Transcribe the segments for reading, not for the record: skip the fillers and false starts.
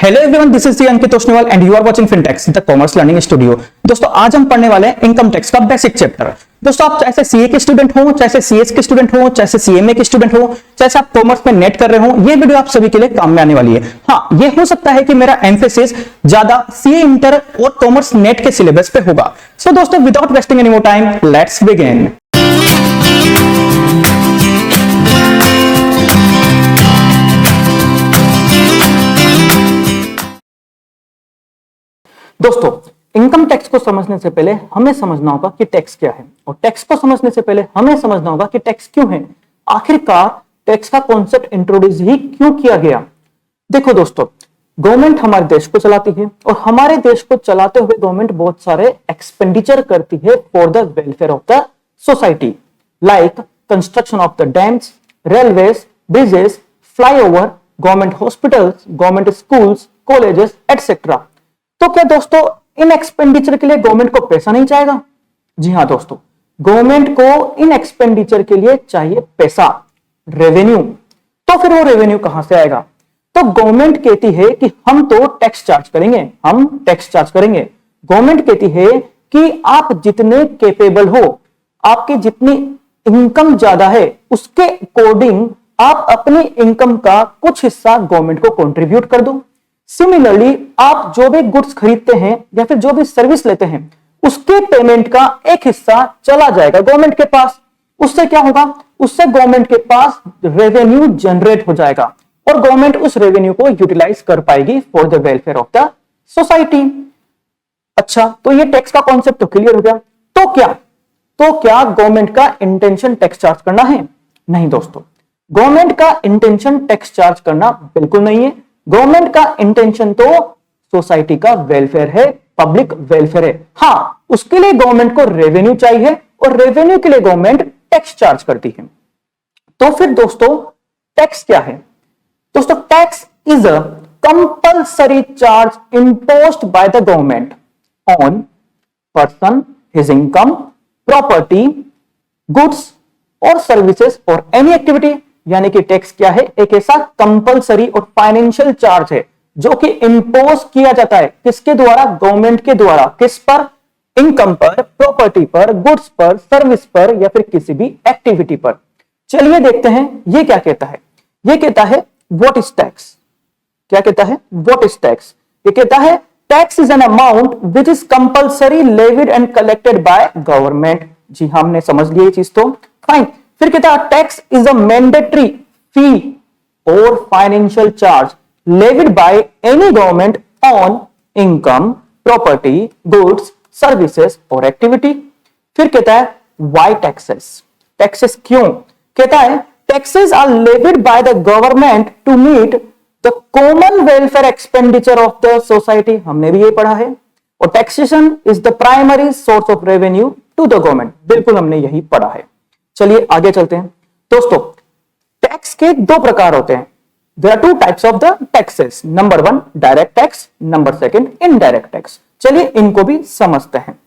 Hello everyone, this is Ankit Toshniwal and you are watching Fintex the commerce learning studio. दोस्तों आज हम पढ़ने वाले हैं इनकम टैक्स का बेसिक चैप्टर। दोस्तों आप चाहे सीए के स्टूडेंट हो, चाहे सीएस के स्टूडेंट हो, चाहे सीएमए के स्टूडेंट हो, चाहे आप कॉमर्स में नेट कर रहे हो, ये वीडियो आप सभी के लिए काम में आने वाली है। हाँ, ये हो सकता है कि मेरा एम्फेसिस ज्यादा सीए इंटर और कॉमर्स नेट के सिलेबस पे होगा। सो दोस्तों without wasting any more time, let's begin. दोस्तों इनकम टैक्स को समझने से पहले हमें समझना होगा कि टैक्स क्या है, और टैक्स को समझने से पहले हमें समझना होगा कि टैक्स क्यों है। आखिरकार टैक्स का कॉन्सेप्ट इंट्रोड्यूस ही क्यों किया गया। देखो दोस्तों, गवर्नमेंट हमारे देश को चलाती है और हमारे देश को चलाते हुए गवर्नमेंट बहुत सारे एक्सपेंडिचर करती है for the welfare of the society, like construction of the dams, railways, bridges, flyover, government hospitals, government schools, colleges etcetera. तो क्या दोस्तों इन एक्सपेंडिचर के लिए गवर्नमेंट को पैसा नहीं चाहिए? जी हां दोस्तों, गवर्नमेंट को इन एक्सपेंडिचर के लिए चाहिए पैसा, रेवेन्यू। तो फिर वो रेवेन्यू कहां से आएगा? तो गवर्नमेंट कहती है कि हम तो टैक्स चार्ज करेंगे, हम टैक्स चार्ज करेंगे। गवर्नमेंट कहती है कि आप जितने कैपेबल हो, आपकी जितनी इनकम ज्यादा है, उसके अकॉर्डिंग आप अपनी इनकम का कुछ हिस्सा गवर्नमेंट को कंट्रीब्यूट कर दो। सिमिलरली आप जो भी गुड्स खरीदते हैं या फिर जो भी सर्विस लेते हैं, उसके पेमेंट का एक हिस्सा चला जाएगा गवर्नमेंट के पास। उससे क्या होगा? उससे गवर्नमेंट के पास रेवेन्यू जनरेट हो जाएगा और गवर्नमेंट उस रेवेन्यू को यूटिलाइज कर पाएगी for the welfare of the society. अच्छा, तो ये टैक्स का कॉन्सेप्ट तो क्लियर हो गया। तो क्या गवर्नमेंट का इंटेंशन टैक्स चार्ज करना है? नहीं दोस्तों, गवर्नमेंट का इंटेंशन टैक्स चार्ज करना बिल्कुल नहीं है। गवर्नमेंट का इंटेंशन तो सोसाइटी का वेलफेयर है, पब्लिक वेलफेयर है। हां, उसके लिए गवर्नमेंट को रेवेन्यू चाहिए और रेवेन्यू के लिए गवर्नमेंट टैक्स चार्ज करती है। तो फिर दोस्तों टैक्स क्या है? दोस्तों tax is a compulsory charge imposed bye the government on person, his income, property, goods और सर्विसेज और एनी एक्टिविटी। यानी कि टैक्स क्या है? एक ऐसा कंपलसरी और फाइनेंशियल चार्ज है जो कि इंपोज किया जाता है किसके द्वारा? गवर्नमेंट के द्वारा। किस पर? इनकम पर, प्रॉपर्टी पर, गुड्स पर, सर्विस पर या फिर किसी भी एक्टिविटी पर। चलिए देखते हैं ये क्या कहता है। ये कहता है व्हाट इज टैक्स। क्या कहता है? What is tax. ये कहता है tax is an amount which is compulsory levied and collected by government. जी हाँ, हमने समझ लिया ये चीज तो फाइन। फिर कहता है tax is a mandatory fee और financial charge levied by any government on income, property, goods, services और एक्टिविटी। फिर कहता है व्हाई टैक्सेस। टैक्सेस क्यों? कहता है taxes are levied by the government to meet the common welfare expenditure of the society. हमने भी ये पढ़ा है। और taxation is the primary source of revenue to the government. बिल्कुल हमने यही पढ़ा है। चलिए आगे चलते हैं। दोस्तों टैक्स के दो प्रकार होते हैं। There are two types of the taxes. Number 1 direct tax, number 2 indirect tax. चलिए इनको भी समझते हैं।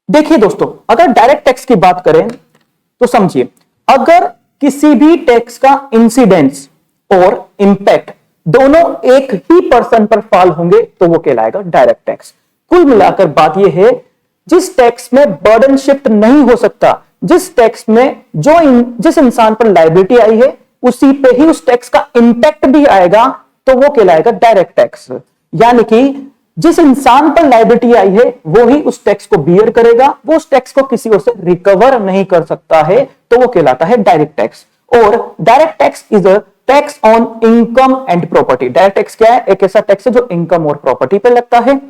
देखिए दोस्तों, अगर डायरेक्ट टैक्स की बात करें तो समझिए, अगर किसी भी टैक्स का इंसिडेंस और इंपैक्ट दोनों एक ही पर्सन पर फॉल होंगे तो वो कहलाएगा डायरेक्ट टैक्स। कुल मिलाकर बात यह है, जिस टैक्स में बर्डन शिफ्ट नहीं हो सकता, जिस टैक्स में जिस इंसान पर लायबिलिटी आई है उसी पे ही उस टैक्स का इंपैक्ट भी आएगा, तो वो कहलाएगा डायरेक्ट टैक्स। यानी कि जिस इंसान पर लायबिलिटी आई है वो ही उस टैक्स को बियर करेगा, वो उस टैक्स को किसी और से रिकवर नहीं कर सकता है, तो वो कहलाता है डायरेक्ट टैक्स। और direct tax is a tax on income and property. Direct tax क्या है? एक ऐसा टैक्स है जो इनकम और प्रॉपर्टी पे लगता है।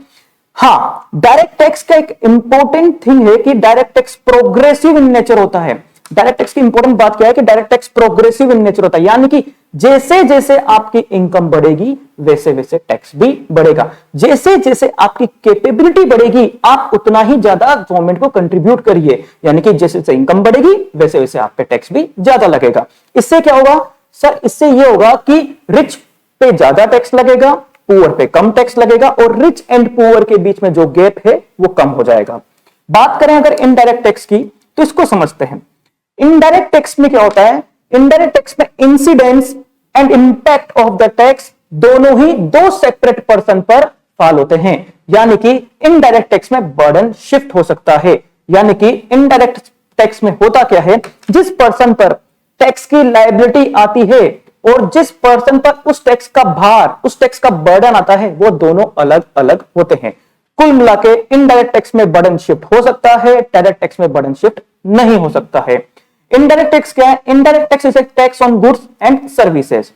हां, डायरेक्ट टैक्स का एक इंपॉर्टेंट थिंग है कि direct tax progressive in nature होता है। डायरेक्ट टैक्स की इंपॉर्टेंट बात क्या है कि direct tax progressive in nature होता है। यानी कि जैसे जैसे आपकी इनकम बढ़ेगी वैसे वैसे टैक्स भी बढ़ेगा। जैसे जैसे आपकी कैपेबिलिटी बढ़ेगी आप उतना ही ज्यादा गवर्नमेंट को कंट्रीब्यूट करिए। यानी कि जैसे जैसे इनकम बढ़ेगी वैसे वैसे आप पे टैक्स भी ज्यादा लगेगा। इससे क्या होगा सर? इससे यह होगा कि रिच पे ज्यादा टैक्स लगेगा, पुअर पे कम टैक्स लगेगा और रिच एंड पुअर के बीच में जो गैप है वो कम हो जाएगा। बात करें अगर इनडायरेक्ट टैक्स की तो इसको समझते हैं। इनडायरेक्ट टैक्स में क्या होता है? इनडायरेक्ट टैक्स में incidence and impact of the tax दोनों ही दो सेपरेट पर्सन पर फॉल होते हैं, यानी कि इनडायरेक्ट टैक्स में बर्डन शिफ्ट हो सकता है। यानी कि इनडायरेक्ट टैक्स में होता क्या है, जिस पर्सन पर टैक्स की लायबिलिटी आती है और जिस पर्सन पर उस टैक्स का भार, उस टैक्स का बर्डन आता है, वो दोनों अलग अलग होते हैं। कुल मिला के इनडायरेक्ट टैक्स में बर्डन शिफ्ट हो सकता है, डायरेक्ट टैक्स में बर्डन शिफ्ट नहीं हो सकता है। इनडायरेक्ट टैक्स क्या है? Indirect tax is a tax on goods and services.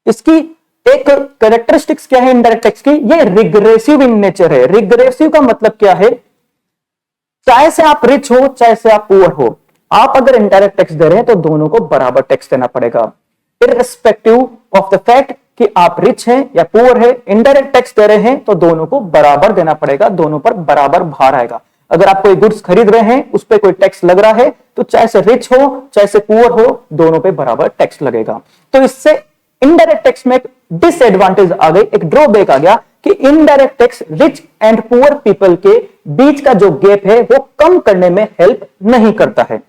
इसकी एक कैरेक्टरिस्टिक्स क्या है इनडायरेक्ट टैक्स की? ये रिग्रेसिव इन नेचर है। रिग्रेसिव का मतलब क्या है? चाहे से आप रिच हो चाहे से आप पुअर हो, आप अगर इनडायरेक्ट टैक्स दे रहे हैं तो दोनों को बराबर टैक्स देना पड़ेगा, इररिस्पेक्टिव ऑफ द फैक्ट कि आप रिच हैं या पुअर है। इनडायरेक्ट टैक्स दे रहे हैं तो दोनों को बराबर देना पड़ेगा, दोनों पर बराबर भार आएगा। अगर आप कोई गुड्स खरीद रहे हैं, उस पर कोई टैक्स लग रहा है, तो चाहे से रिच हो चाहे से पुअर हो, दोनों पे बराबर टैक्स लगेगा। तो इससे इनडायरेक्ट टैक्स में एक डिसएडवांटेज आ गई, एक ड्रॉबैक आ गया कि indirect tax rich and poor people के बीच का जो गैप है वो कम करने में हेल्प नहीं करता है।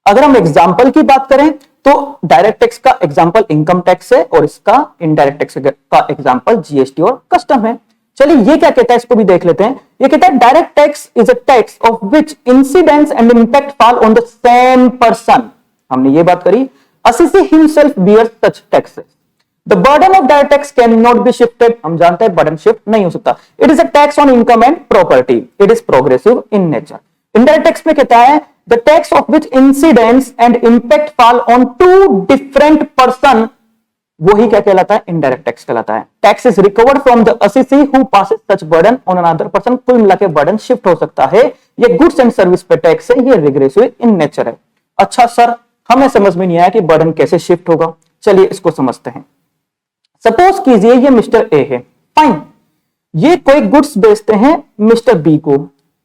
अगर हम एग्जाम्पल की बात करें तो डायरेक्ट टैक्स का एग्जाम्पल इनकम टैक्स है और इसका इनडायरेक्ट टैक्स का एग्जाम्पल जीएसटी और कस्टम है। चलिए ये क्या कहता है, इसको भी देख लेते हैं। ये कहता है direct tax is a tax of which incidents and impact fall on the same person. हमने ये बात करी, assessee himself bears such taxes. The burden of direct tax cannot be shifted. हम जानते हैं burden shift नहीं हो सकता। It is a tax on income and property. It is progressive in nature. Indirect tax में कहता है the tax of which incidents and impact fall on two different person, वो ही क्या कहलाता है? इनडायरेक्ट टैक्स कहलाता है। Tax is recovered from the assessee who passes such burden on another person. कुल मिला के बर्डन शिफ्ट हो सकता है। ये गुड्स एंड सर्विस पे टैक्स है, ये रिग्रेसिव इन नेचर है। अच्छा सर, हमें समझ में नहीं आया कि बर्डन कैसे शिफ्ट होगा। चलिए इसको समझते हैं। सपोज कीजिए ये मिस्टर ए है, फाइन, ये कोई गुड्स बेचते हैं मिस्टर बी को,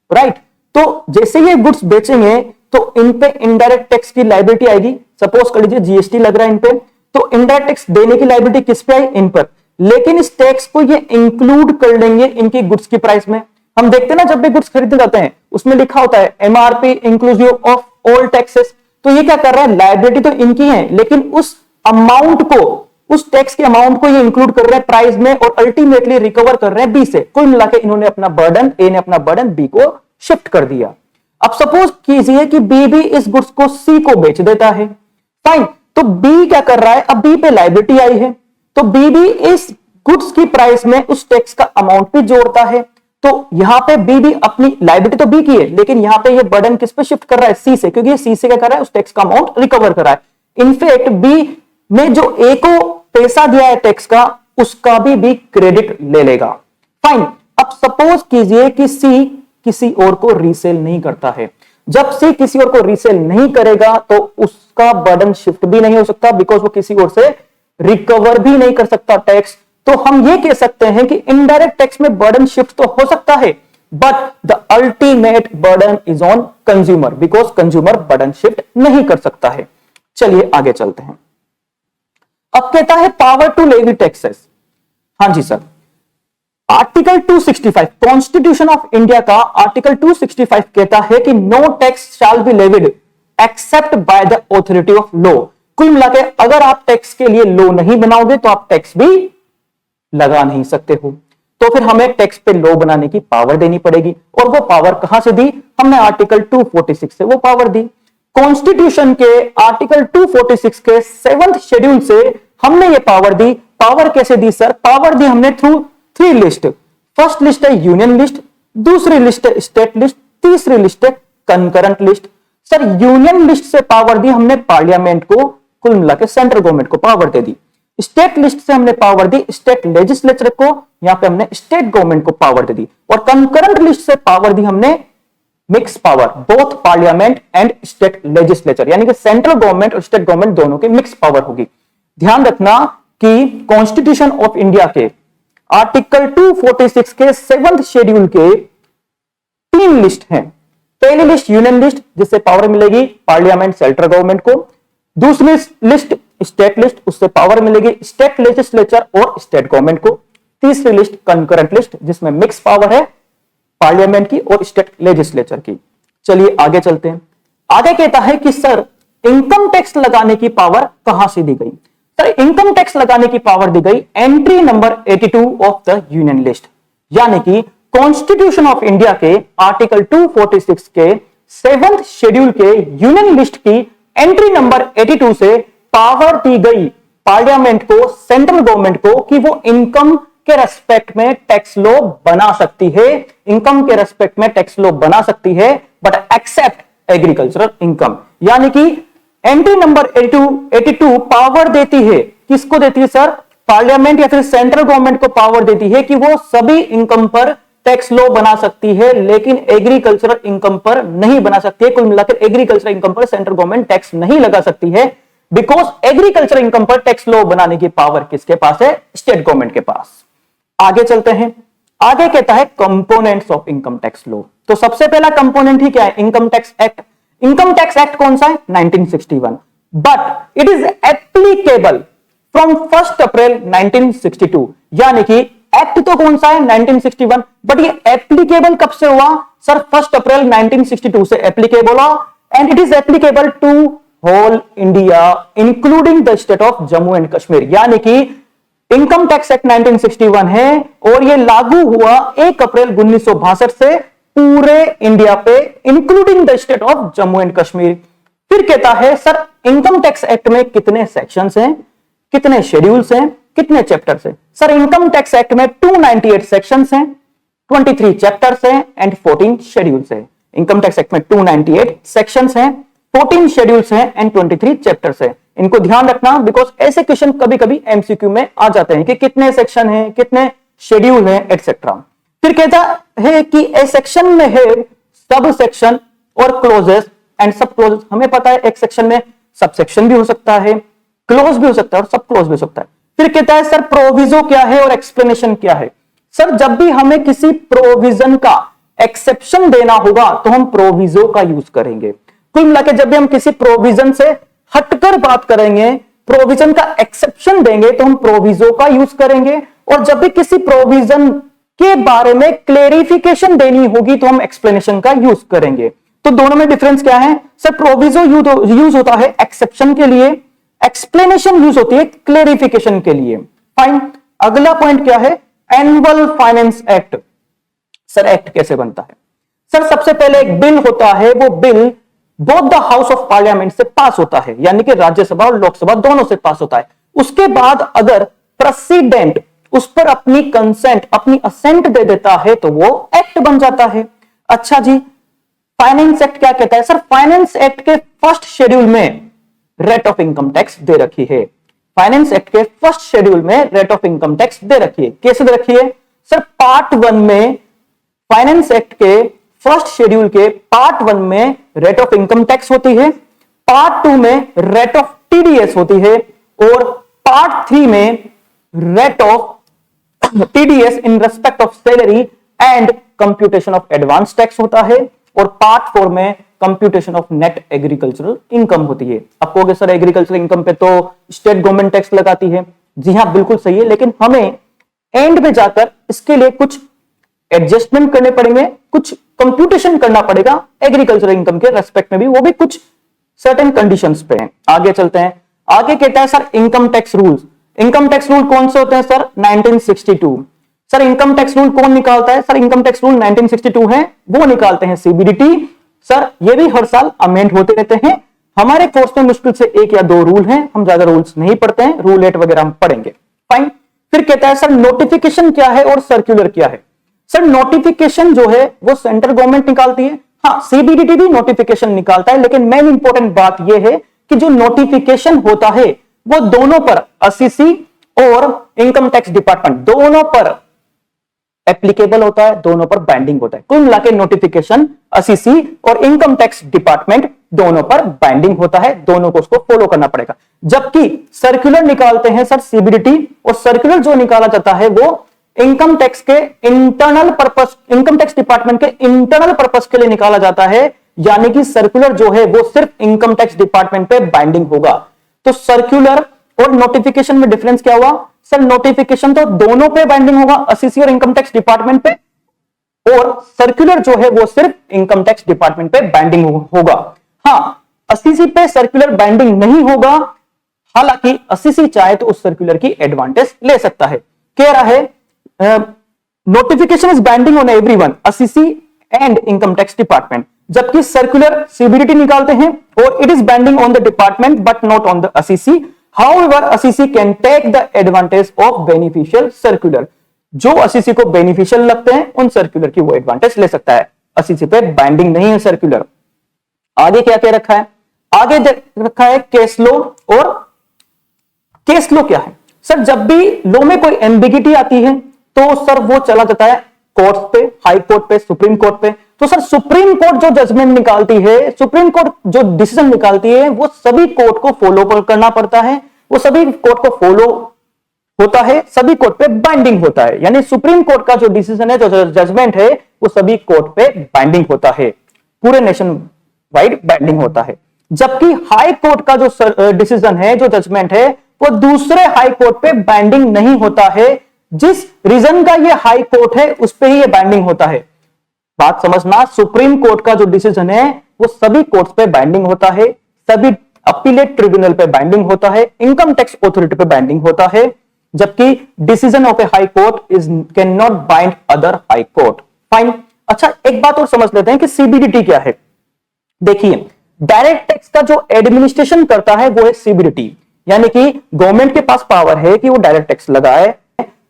राइट। तो जैसे ये गुड्स बेचेंगे तो इन पे इनडायरेक्ट टैक्स की लायबिलिटी आएगी। सपोज कर लीजिए जीएसटी लग रहा है इन पे, तो इनडायरेक्ट टैक्स देने की लायबिलिटी किस पे आई? इन पर। लेकिन इस टैक्स को ये इंक्लूड कर लेंगे इनकी गुड्स की प्राइस में। हम देखते हैं ना, जब भी गुड्स खरीदने जाते हैं उसमें लिखा होता है MRP inclusive of all taxes. तो ये क्या कर रहा है? लायबिलिटी तो इनकी है, लेकिन उस अमाउंट को, उस टैक्स के अमाउंट को ये इंक्लूड कर रहे हैं प्राइस में और अल्टीमेटली रिकवर कर रहे हैं बी से। कुल मिला के इन्होंने अपना बर्डन, ए ने अपना बर्डन बी को शिफ्ट कर दिया। अब सपोज कीजिए कि बी भी इस गुड्स को सी को बेच देता है, फाइन। तो बी क्या कर रहा है? अब बी पे लायबिलिटी आई है, तो बी भी इस गुड्स की प्राइस में उस टैक्स का अमाउंट भी जोड़ता है। तो यहां पे बी भी अपनी लायबिलिटी तो बी की है, लेकिन यहां पे ये बर्डन किस पे शिफ्ट कर रहा है? सी से, क्योंकि सी से क्या कर रहा है? उस टैक्स का अमाउंट रिकवर कर रहा है। इनफैक्ट बी ने जो ए को पैसा दिया है टैक्स का, उसका भी बी क्रेडिट ले लेगा, फाइन। अब सपोज कीजिए कि सी किसी और को रीसेल नहीं करता है। जब सी किसी और को रीसेल नहीं करेगा तो उसका बर्डन शिफ्ट भी नहीं हो सकता, बिकॉज वो किसी और से रिकवर भी नहीं कर सकता टैक्स। तो हम ये कह सकते हैं कि इनडायरेक्ट टैक्स में बर्डन शिफ्ट तो हो सकता है, but the ultimate burden is on consumer, because consumer burden shift नहीं कर सकता है। चलिए आगे चलते हैं। अब कहता है पावर टू लेवी टैक्सेस। हाँ जी sir, article 265 constitution of India का आर्टिकल 265 कहता है कि no tax shall be levied except by the authority of law. कुल मिलाकर अगर आप टैक्स के लिए लॉ नहीं बनाओगे तो आप टैक्स भी लगा नहीं सकते हो। तो फिर हमें टैक्स पे लॉ बनाने की पावर देनी पड़ेगी, और वो पावर कहां से दी? हमने आर्टिकल 246 से वो पावर दी। कॉन्स्टिट्यूशन के आर्टिकल 246 के 7th शेड्यूल से हमने ये पावर दी। पावर कैसे दी सर? पावर दी हमने थ्रू 3 लिस्ट। फर्स्ट लिस्ट है यूनियन लिस्ट, दूसरी लिस्ट है स्टेट लिस्ट, तीसरी लिस्ट है concurrent list. Sir union list से पावर दी हमने पार्लियामेंट को, कुल मिलाकर सेंट्रल गवर्नमेंट को पावर दे दी। स्टेट लिस्ट से हमने पावर दी स्टेट लेजिस्लेचर को, यहां पे हमने स्टेट गवर्नमेंट को पावर दे दी। और कंकरेंट लिस्ट से पावर दी हमने mix power, both parliament and state legislature, यानी कि सेंट्रल गवर्नमेंट और स्टेट गवर्नमेंट दोनों की मिक्स पावर होगी। ध्यान रखना कि कॉन्स्टिट्यूशन ऑफ इंडिया के आर्टिकल 246 के 7th शेड्यूल के 3 लिस्ट हैं। पहली लिस्ट यूनियन लिस्ट, जिससे पावर मिलेगी पार्लियामेंट सेंट्रल गवर्नमेंट को। दूसरी लिस्ट स्टेट लिस्ट, उससे पावर मिलेगी स्टेट लेजिस्लेचर और स्टेट गवर्नमेंट को। तीसरी लिस्ट कंकरेंट लिस्ट, जिसमें मिक्स पावर है पार्लियामेंट की और स्टेट लेजिस्लेचर की। चलिए आगे चलते हैं। आगे कहता है कि सर इनकम टैक्स लगाने की पावर कहां से दी गई? सर इनकम टैक्स लगाने की पावर दी गई entry number 82 of the union list, यानी कि कॉन्स्टिट्यूशन ऑफ इंडिया के आर्टिकल 246 के 7th शेड्यूल के यूनियन लिस्ट की एंट्री नंबर 82 से पावर दी गई पार्लियामेंट को, सेंट्रल गवर्नमेंट को, कि वो इनकम के रेस्पेक्ट में टैक्स लॉ बना सकती है, इनकम के रेस्पेक्ट में टैक्स लॉ बना सकती है, बट एक्सेप्ट एग्रीकल्चरल इनकम। यानी कि एंट्री नंबर 82 पावर देती है, किसको देती है सर? पार्लियामेंट या फिर सेंट्रल गवर्नमेंट को पावर देती है कि वो सभी इनकम पर टैक्स लॉ बना सकती है, लेकिन एग्रीकल्चरल इनकम पर नहीं बना सकती है। कुल मिलाकर एग्रीकल्चरल इनकम पर सेंट्रल गवर्नमेंट टैक्स नहीं लगा सकती है, बिकॉज एग्रीकल्चरल इनकम पर टैक्स लॉ बनाने की पावर किसके पास है? स्टेट गवर्नमेंट के पास। आगे चलते हैं, आगे कहता है components of income tax law. तो सबसे पहला कंपोनेंट ही क्या है? Income tax act. Income tax act कौन सा है? 1961, but it is applicable from 1 अप्रैल 1962। यानी कि एक्ट तो कौन सा है? 1961, बट ये एप्लीकेबल कब से हुआ सर? 1 अप्रैल 1962 से एप्लीकेबल हुआ, and it is applicable to whole India including the state of Jammu and Kashmir. यानी कि इनकम टैक्स एक्ट 1961 है और यह लागू हुआ 1 अप्रैल 1962 से पूरे इंडिया पे including the state of Jammu and Kashmir. फिर कहता है सर इनकम टैक्स एक्ट में कितने सेक्शंस हैं, कितने शेड्यूल्स हैं, कितने चैप्टर्स हैं? सर इनकम टैक्स एक्ट में 298 सेक्शंस हैं, 23 चैप्टर्स हैं एंड 14 शेड्यूल्स हैं। इनकम टैक्स एक्ट में 298 सेक्शंस हैं, 14 शेड्यूल्स हैं एंड 23 चैप्टर्स हैं। इनको ध्यान रखना, बिकॉज ऐसे क्वेश्चन कभी कभी एमसीक्यू में आ जाते हैं कि कितने सेक्शन हैं, कितने शेड्यूल हैं, एटसेट्रा। फिर कहता है कि ए सेक्शन में है सब सेक्शन और क्लोजेस एंड सब क्लोजेस। हमें पता है एक सेक्शन में सब सेक्शन भी हो सकता है, क्लोज भी हो सकता है और सब क्लोज भी हो सकता है। फिर कहता है सर प्रोविजो क्या है और एक्सप्लेनेशन क्या है? सर जब भी हमें किसी प्रोविजन का एक्सेप्शन देना होगा तो हम प्रोविजो का यूज करेंगे। कुल मिलाकर जब भी हम किसी प्रोविजन से हटकर बात करेंगे, प्रोविजन का एक्सेप्शन देंगे, तो हम प्रोविजो का यूज करेंगे, और जब भी किसी प्रोविजन के बारे में क्लेरिफिकेशन देनी होगी तो हम एक्सप्लेनेशन का यूज करेंगे। तो दोनों में डिफरेंस क्या है? सर प्रोविजो यूज होता है एक्सेप्शन के लिए, एक्सप्लेनेशन यूज होती है क्लेरिफिकेशन के लिए। फाइन। अगला पॉइंट क्या है? Annual finance act. Sir act कैसे बनता है? सर सबसे पहले एक बिल होता है, वो bill both the house of parliament से पास होता है, यानी कि राज्यसभा और लोकसभा दोनों से पास होता है। उसके बाद अगर प्रेसिडेंट उस पर अपनी कंसेंट, अपनी असेंट दे देता है तो वो एक्ट बन जाता है। अच्छा जी, फाइनेंस एक्ट क्या कहता है? सर फाइनेंस एक्ट के फर्स्ट शेड्यूल में रेट ऑफ इनकम टैक्स दे रखी है। फाइनेंस एक्ट के फर्स्ट शेड्यूल में रेट ऑफ इनकम टैक्स दे रखी है। कैसे दे रखी है? सर पार्ट 1 में, फाइनेंस एक्ट के फर्स्ट शेड्यूल के पार्ट 1 में रेट ऑफ इनकम टैक्स होती है, पार्ट 2 में रेट ऑफ टीडीएस होती है, और पार्ट 3 में rate of TDS in respect of salary and computation of advance tax होता है, और पार्ट 4 में computation of net agricultural income होती है। अब कहोगे सर एग्रीकल्चरल इनकम पे तो स्टेट गवर्नमेंट टैक्स लगाती है। जी हां बिल्कुल सही है, लेकिन हमें एंड में जाकर इसके लिए कुछ एडजस्टमेंट करने पड़ेंगे, कुछ कंप्यूटेशन करना पड़ेगा एग्रीकल्चरल इनकम के रेस्पेक्ट में भी, वो भी कुछ सर्टेन कंडीशंस पे हैं। आगे चलते हैं। आगे कहता है sir income tax rules. Income tax rule कौन से होते हैं sir? 1962। Sir income tax rule कौन निकालता है? सर इनकम टैक्स रूल 1962 है, वो निकालते हैं सीबीडीटी। सर ये भी हर साल अमेंड होते रहते हैं। हमारे कोर्स में मुश्किल से 1 या 2 रूल हैं, हम ज्यादा रूल्स नहीं पढ़ते हैं, रूल 8 वगैरह हम पढ़ेंगे। फाइन। फिर कहता है सर नोटिफिकेशन क्या है और सर्कुलर क्या है? सर नोटिफिकेशन जो है वो सेंट्रल गवर्नमेंट निकालती है। हाँ सीबीडीटी भी नोटिफिकेशन निकालता है, लेकिन मेन इंपॉर्टेंट बात यह है कि जो नोटिफिकेशन होता है वो दोनों पर, एसईसी और इनकम टैक्स डिपार्टमेंट दोनों पर एप्लीकेबल होता है, दोनों पर बाइंडिंग होता है। कुल मिलाकर नोटिफिकेशन एसईसी और इनकम टैक्स डिपार्टमेंट दोनों पर बाइंडिंग होता है, दोनों को उसको फॉलो करना पड़ेगा। जबकि सर्कुलर निकालते हैं सर सीबीडीटी, और सर्कुलर जो निकाला जाता है वो इनकम टैक्स के internal purpose, income tax department के इंटरनल पर्पस के लिए निकाला जाता है, यानी कि सर्कुलर जो है वो सिर्फ इनकम टैक्स डिपार्टमेंट पे बाइंडिंग होगा। तो सर्कुलर और नोटिफिकेशन में डिफरेंस क्या हुआ? सर नोटिफिकेशन तो दोनों पे बाइंडिंग होगा, एसईसी और इनकम टैक्स डिपार्टमेंट पे, और सर्कुलर जो है वो सिर्फ इनकम टैक्स डिपार्टमेंट पे बाइंडिंग होगा। हाँ एसईसी पे सर्कुलर बाइंडिंग नहीं होगा, हालांकि असिसी चाहे तो उस सर्कुलर की एडवांटेज ले सकता है। कह रहा है notification is binding on everyone, assessee and income tax department, जबकि सर्कुलर सीबीडीटी निकालते हैं और it is binding on the department but not on the assessee. However assessee can take the advantage of beneficial circular, जो assessee को beneficial लगते हैं उन circular की वो एडवांटेज ले सकता है। असिसी पे बाइंडिंग नहीं है सर्कुलर। आगे क्या कह रखा है, आगे रखा है केस लॉ। और केस लॉ क्या है सर, जब भी लॉ में कोई एम्बिगिटी आती है तो सर वो चला जाता है कोर्ट पे, हाई कोर्ट पे, सुप्रीम कोर्ट पे। तो सर सुप्रीम कोर्ट जो जजमेंट निकालती है, सुप्रीम कोर्ट जो डिसीजन निकालती है, वो सभी कोर्ट को फॉलो करना पड़ता है, वो सभी कोर्ट को फॉलो होता है, सभी कोर्ट पे बाइंडिंग होता है। यानी सुप्रीम कोर्ट का जो डिसीजन है, जो जजमेंट है, वो सभी कोर्ट पे बाइंडिंग होता है, पूरे नेशन वाइड बाइंडिंग होता है। जबकि हाई कोर्ट का जो डिसीजन है, जो जजमेंट है, वो दूसरे हाई कोर्ट पे बाइंडिंग नहीं होता है। जिस रीजन का ये हाई कोर्ट है उस पे ही ये बाइंडिंग होता है। बात समझना, सुप्रीम कोर्ट का जो डिसीजन है वो सभी कोर्ट्स पे बाइंडिंग होता है, सभी अपीलेट ट्रिब्यूनल पे बाइंडिंग होता है, इनकम टैक्स अथॉरिटी पे बाइंडिंग होता है, जबकि decision of A high court is can not bind other high court. Fine. अच्छा, एक बात और समझ लेते हैं कि सीबीडीटी क्या है। देखिए, डायरेक्ट टैक्स का जो एडमिनिस्ट्रेशन करता है वो है सीबीडीटी, यानी कि गवर्नमेंट के पास पावर है कि वो डायरेक्ट टैक्स लगाए,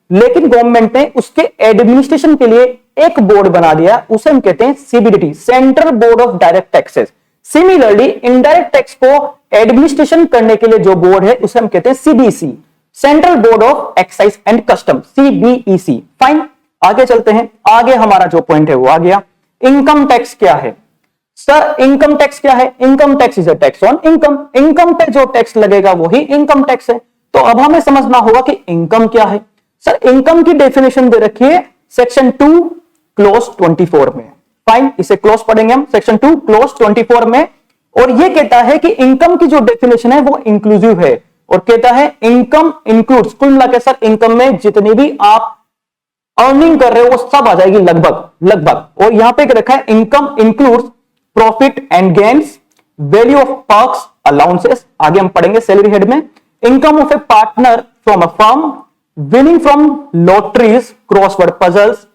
लेकिन गवर्नमेंट ने उसके एडमिनिस्ट्रेशन के लिए एक बोर्ड बना दिया, उसे हम कहते हैं CBDT, central board of direct taxes. Similarly indirect tax को एडमिनिस्ट्रेशन करने के लिए जो बोर्ड है उसे हम कहते हैं CBC, central board of excise and custom, CBEC. Fine, आगे चलते हैं। आगे हमारा जो पॉइंट है वो आ गया, इनकम टैक्स क्या है। सर इनकम टैक्स क्या है? Income tax is a tax on income, income पे जो टैक्स लगेगा वही इनकम टैक्स है। तो अब हमें समझना होगा कि इनकम क्या है। सर इनकम की डेफिनेशन दे रखी है सेक्शन 2 क्लोज 24 में। फाइन, इसे क्लोज पढ़ेंगे हम सेक्शन 2 क्लोज 24 में, और यह कहता है कि इनकम की जो डेफिनेशन है वो इंक्लूसिव है, और कहता है इनकम इंक्लूड्स, कुल मिलाकर सर इनकम में जितनी भी आप अर्निंग कर रहे हो वो सब आ जाएगी लगभग। और यहां पे रखा है income includes profit and gains, value of perks, allowances, आगे हम पढ़ेंगे सैलरी हेड में, income of A partner from a firm, winning from lotteries, crossword puzzles,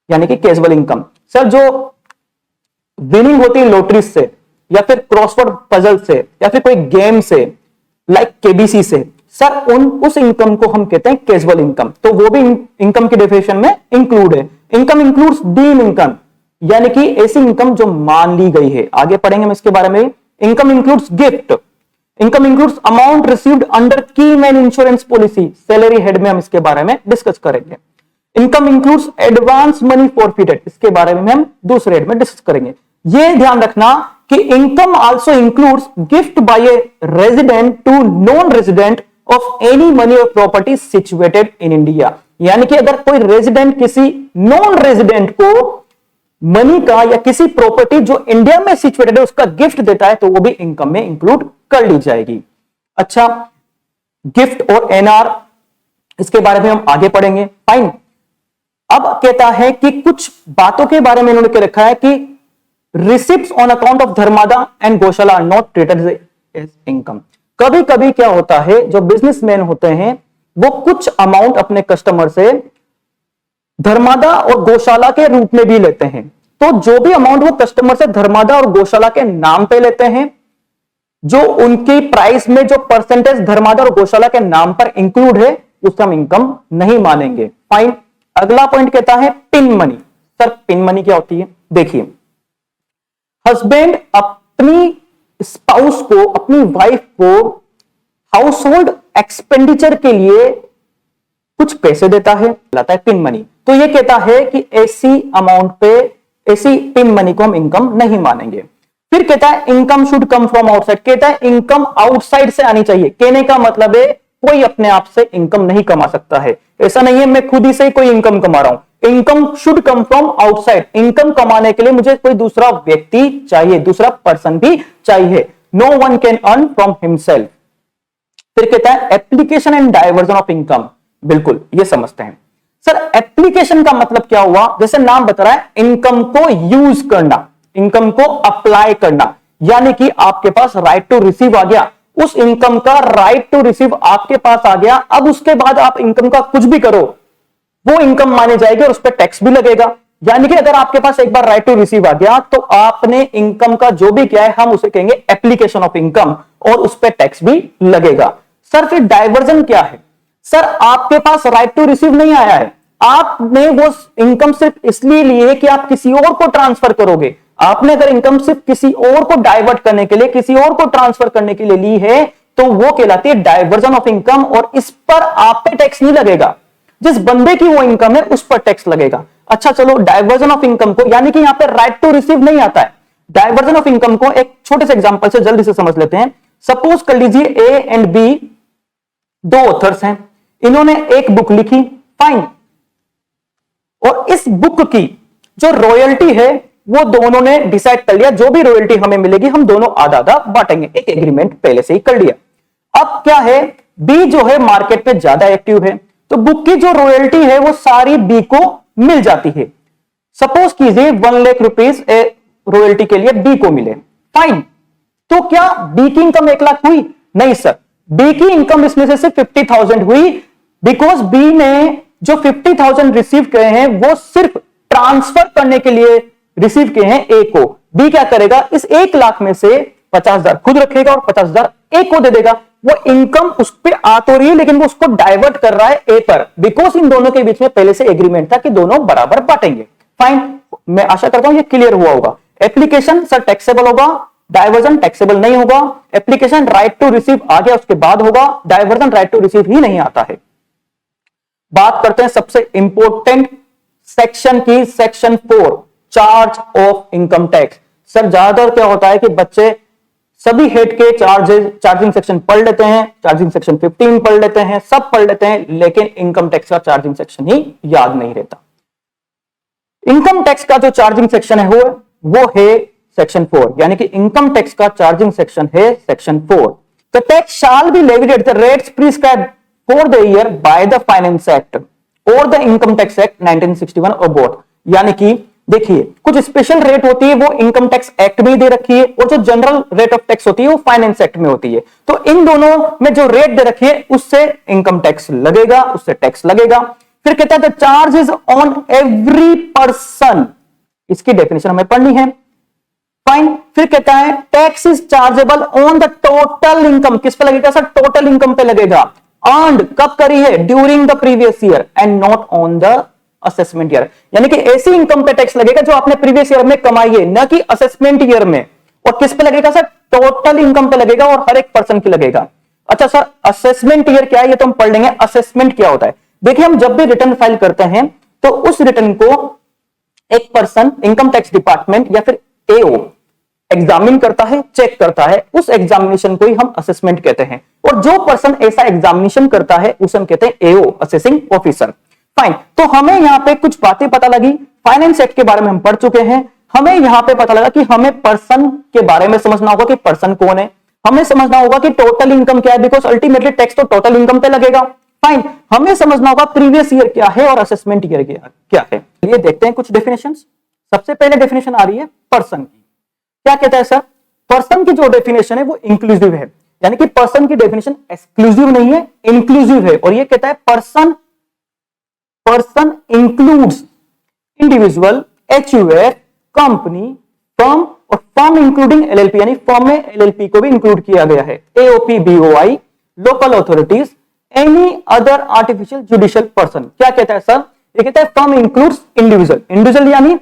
यानी कि कैजुअल इनकम। सर जो विनिंग होती है लॉटरीज से, या फिर क्रॉसवर्ड पजल से, या फिर कोई गेम से, लाइक केबीसी से, सर उस इनकम को हम कहते हैं कैजुअल इनकम। तो वो भी इनकम की डेफिनेशन में इंक्लूड है। इनकम इंक्लूड्स डीम इनकम, यानी कि ऐसी इनकम जो मान ली गई है। आगे पढ़ेंगे हम इसके बारे में। Income includes gift, income includes amount received under key man insurance policy, salary head में हम इसके बारे में डिस्कस करेंगे। Income includes advance money forfeited, इसके बारे में हम दूसरे हेड में डिस्कस करेंगे। यह ध्यान रखना कि income also includes gift by a resident to non resident of any money और प्रॉपर्टी सिचुएटेड इन इंडिया, यानी कि अगर कोई रेजिडेंट किसी नॉन रेजिडेंट को मनी का या किसी प्रॉपर्टी जो इंडिया में सिचुएटेड है उसका गिफ्ट देता है तो वो भी इनकम में इंक्लूड कर ली जाएगी। अच्छा, गिफ्ट और एनआर, इसके बारे में हम आगे पढ़ेंगे। फाइन। अब कहता है कि कुछ बातों के बारे में इन्होंने कह रखा है कि receipts on account of dharmada and gaushala are not treated as income. कभी कभी क्या होता है, जो बिजनेसमैन होते हैं वो कुछ अमाउंट अपने कस्टमर से धर्मादा और गौशाला के रूप में भी लेते हैं। तो जो भी अमाउंट वो कस्टमर से धर्मादा और गौशाला के नाम पे लेते हैं, जो उनकी प्राइस में जो परसेंटेज धर्मादा और गौशाला के नाम पर इंक्लूड है, उससे हम इनकम नहीं मानेंगे। फाइन। अगला पॉइंट कहता है pin money. Sir pin money क्या होती है? देखिए, हस्बैंड अपनी स्पाउस को, अपनी वाइफ को हाउस होल्ड एक्सपेंडिचर के लिए कुछ पैसे देता है, लाता है पिन मनी। तो यह कहता है कि ऐसी अमाउंट पे, ऐसी पिन मनी को हम इनकम नहीं मानेंगे। फिर कहता है income should come from outside, कहता है इनकम आउटसाइड से आनी चाहिए। कहने का मतलब है कोई अपने आप से इनकम नहीं कमा सकता है। ऐसा नहीं है मैं खुद ही से कोई इनकम कमा रहा हूं। Income should come from outside, income कमाने के लिए मुझे कोई दूसरा व्यक्ति चाहिए, दूसरा पर्सन भी चाहिए। No one can earn from himself. फिर कहता है application and diversion of income, बिल्कुल ये समझते हैं। सर एप्लीकेशन का मतलब क्या हुआ? जैसे नाम बता रहा है, इनकम को यूज करना, इनकम को अप्लाई करना, यानी कि आपके पास राइट टू रिसीव आ गया, उस इनकम का राइट टू रिसीव आपके पास आ गया। अब उसके बाद आप इनकम का कुछ भी करो, वो इनकम मानी जाएगी और उस पर टैक्स भी लगेगा। यानी कि अगर आपके पास एक बार राइट टू रिसीव आ गया तो आपने इनकम का जो भी किया है हम उसे कहेंगे एप्लीकेशन ऑफ इनकम और उस पर टैक्स भी लगेगा। सर फिर डायवर्जन क्या है? सर आपके पास राइट टू रिसीव नहीं आया है, आपने वो इनकम सिर्फ इसलिए ली है कि आप किसी और को ट्रांसफर करोगे। आपने अगर इनकम सिर्फ किसी और को डाइवर्ट करने के लिए, किसी और को ट्रांसफर करने के लिए ली है तो वो कहलाती है डायवर्जन ऑफ इनकम और इस पर आप पे टैक्स नहीं लगेगा। जिस बंदे की वो इनकम है उस पर टैक्स लगेगा। अच्छा चलो डायवर्जन ऑफ इनकम को, यानी कि यहां पे राइट टू रिसीव नहीं आता है, डायवर्जन ऑफ इनकम को एक छोटे से एग्जांपल से जल्दी से समझ लेते हैं। सपोज कर लीजिए ए एंड बी दो ऑथर्स हैं, इन्होंने एक बुक लिखी, फाइन, और इस बुक की जो रॉयल्टी है वो दोनों ने डिसाइड कर लिया, जो भी रॉयल्टी हमें मिलेगी हम दोनों आधा आधा बांटेंगे, एक एग्रीमेंट पहले से ही कर लिया। अब क्या है, बी जो है मार्केट में ज्यादा एक्टिव है तो बुक की जो रॉयल्टी है वो सारी बी को मिल जाती है। सपोज कीजिए 1 लाख रुपीस रॉयल्टी के लिए बी को मिले, फाइन। तो क्या बी की इनकम 1 लाख हुई? नहीं सर, बी की इनकम इसमें से सिर्फ 50,000 हुई, बिकॉज बी ने जो 50,000 रिसीव किए हैं वो सिर्फ ट्रांसफर करने के लिए रिसीव किए हैं ए को। बी क्या करेगा, इस 1 लाख में से 50,000 खुद रखेगा और 50,000 ए को दे देगा। वो इनकम उस पर आ तो रही है लेकिन वो उसको डाइवर्ट कर रहा है ए पर, बिकॉज इन दोनों के बीच में पहले से एग्रीमेंट था कि दोनों बराबर बांटेंगे। फाइन, मैं आशा करता हूं ये क्लियर हुआ होगा। एप्लीकेशन सर टैक्सेबल होगा, डाइवर्जन टैक्सेबल नहीं होगा। एप्लीकेशन राइट टू रिसीव आ गया उसके बाद होगा, डाइवर्जन राइट टू रिसीव ही नहीं आता है। बात करते हैं सबसे इंपॉर्टेंट सेक्शन की, section 4, charge of income tax. Sir ज्यादातर क्या होता है कि बच्चे सभी हेड के चार्जिंग सेक्शन पढ़ लेते हैं, चार्जिंग सेक्शन 15 पढ़ लेते हैं, सब पढ़ लेते हैं, लेकिन इनकम टैक्स का चार्जिंग सेक्शन ही याद नहीं रहता। इनकम टैक्स का जो चार्जिंग सेक्शन है वो है सेक्शन 4, यानी कि इनकम टैक्स का चार्जिंग सेक्शन है section 4। The tax shall be levied at the rates prescribed for the year by the finance act और द इनकम टैक्स एक्ट 1961 और बोथ। यानी कि देखिए कुछ स्पेशल रेट होती है वो इनकम टैक्स एक्ट में ही दे रखी है और जो जनरल रेट ऑफ टैक्स होती है वो फाइनेंस एक्ट में होती है। तो इन दोनों में जो रेट दे रखी है उससे इनकम टैक्स लगेगा, उससे टैक्स लगेगा। फिर कहता है the charge is on every person, इसकी डेफिनेशन हमें पढ़नी है। फाइन, फिर कहता है tax is chargeable on the total income, किस पे लगेगा सर? टोटल इनकम पे लगेगा। अर्न्ड कब करी है? During the previous year and not on the assessment year. यानी कि ऐसी इनकम पे टैक्स लगेगा जो आपने प्रीवियस ईयर में कमाई है, न कि असेसमेंट ईयर में। और किस पे लगेगा सर? टोटल इनकम पे लगेगा और हर एक पर्सन की लगेगा। अच्छा सर असेसमेंट ईयर क्या है ये तो हम पढ़ लेंगे। असेसमेंट क्या होता है? देखिए हम जब भी रिटर्न फाइल करते हैं तो उस रिटर्न को एक पर्सन इनकम टैक्स डिपार्टमेंट या फिर एओ एग्जामिन करता है, चेक करता है, उस एग्जामिनेशन को ही हम असेसमेंट कहते हैं। और जो पर्सन ऐसा एग्जामिनेशन करता है उसे हम कहते हैं एओ, असेसिंग ऑफिसर। फाइन, तो हमें यहां पे कुछ बातें पता लगी। फाइनेंस एक्ट के बारे में हम पढ़ चुके हैं। हमें यहां पे पता लगा कि हमें पर्सन के बारे में समझना होगा कि पर्सन कौन है, हमें समझना होगा कि टोटल इनकम क्या है, बिकॉज अल्टीमेटली टैक्स तो टोटल इनकम पे लगेगा। फाइन, हमें समझना होगा प्रीवियस ईयर क्या है और असेसमेंट ईयर क्या है। ये देखते हैं कुछ डेफिनेशंस। सबसे पहले डेफिनेशन आ रही है पर्सन की। क्या कहता है सर? पर्सन की जो डेफिनेशन है वो इंक्लूसिव है, यानी कि पर्सन की डेफिनेशन एक्सक्लूसिव नहीं है, इंक्लूसिव है। और ये कहता है person includes individual, HUF, company, firm और फर्म इंक्लूडिंग एलएलपी, यानी फर्म में एलएलपी को भी इंक्लूड किया गया है। AOP, BOI, local authorities, any other artificial judicial person. क्या कहता है सर? ये कहता है फर्म इंक्लूड्स इंडिविजुअल, इंडिविजुअल यानी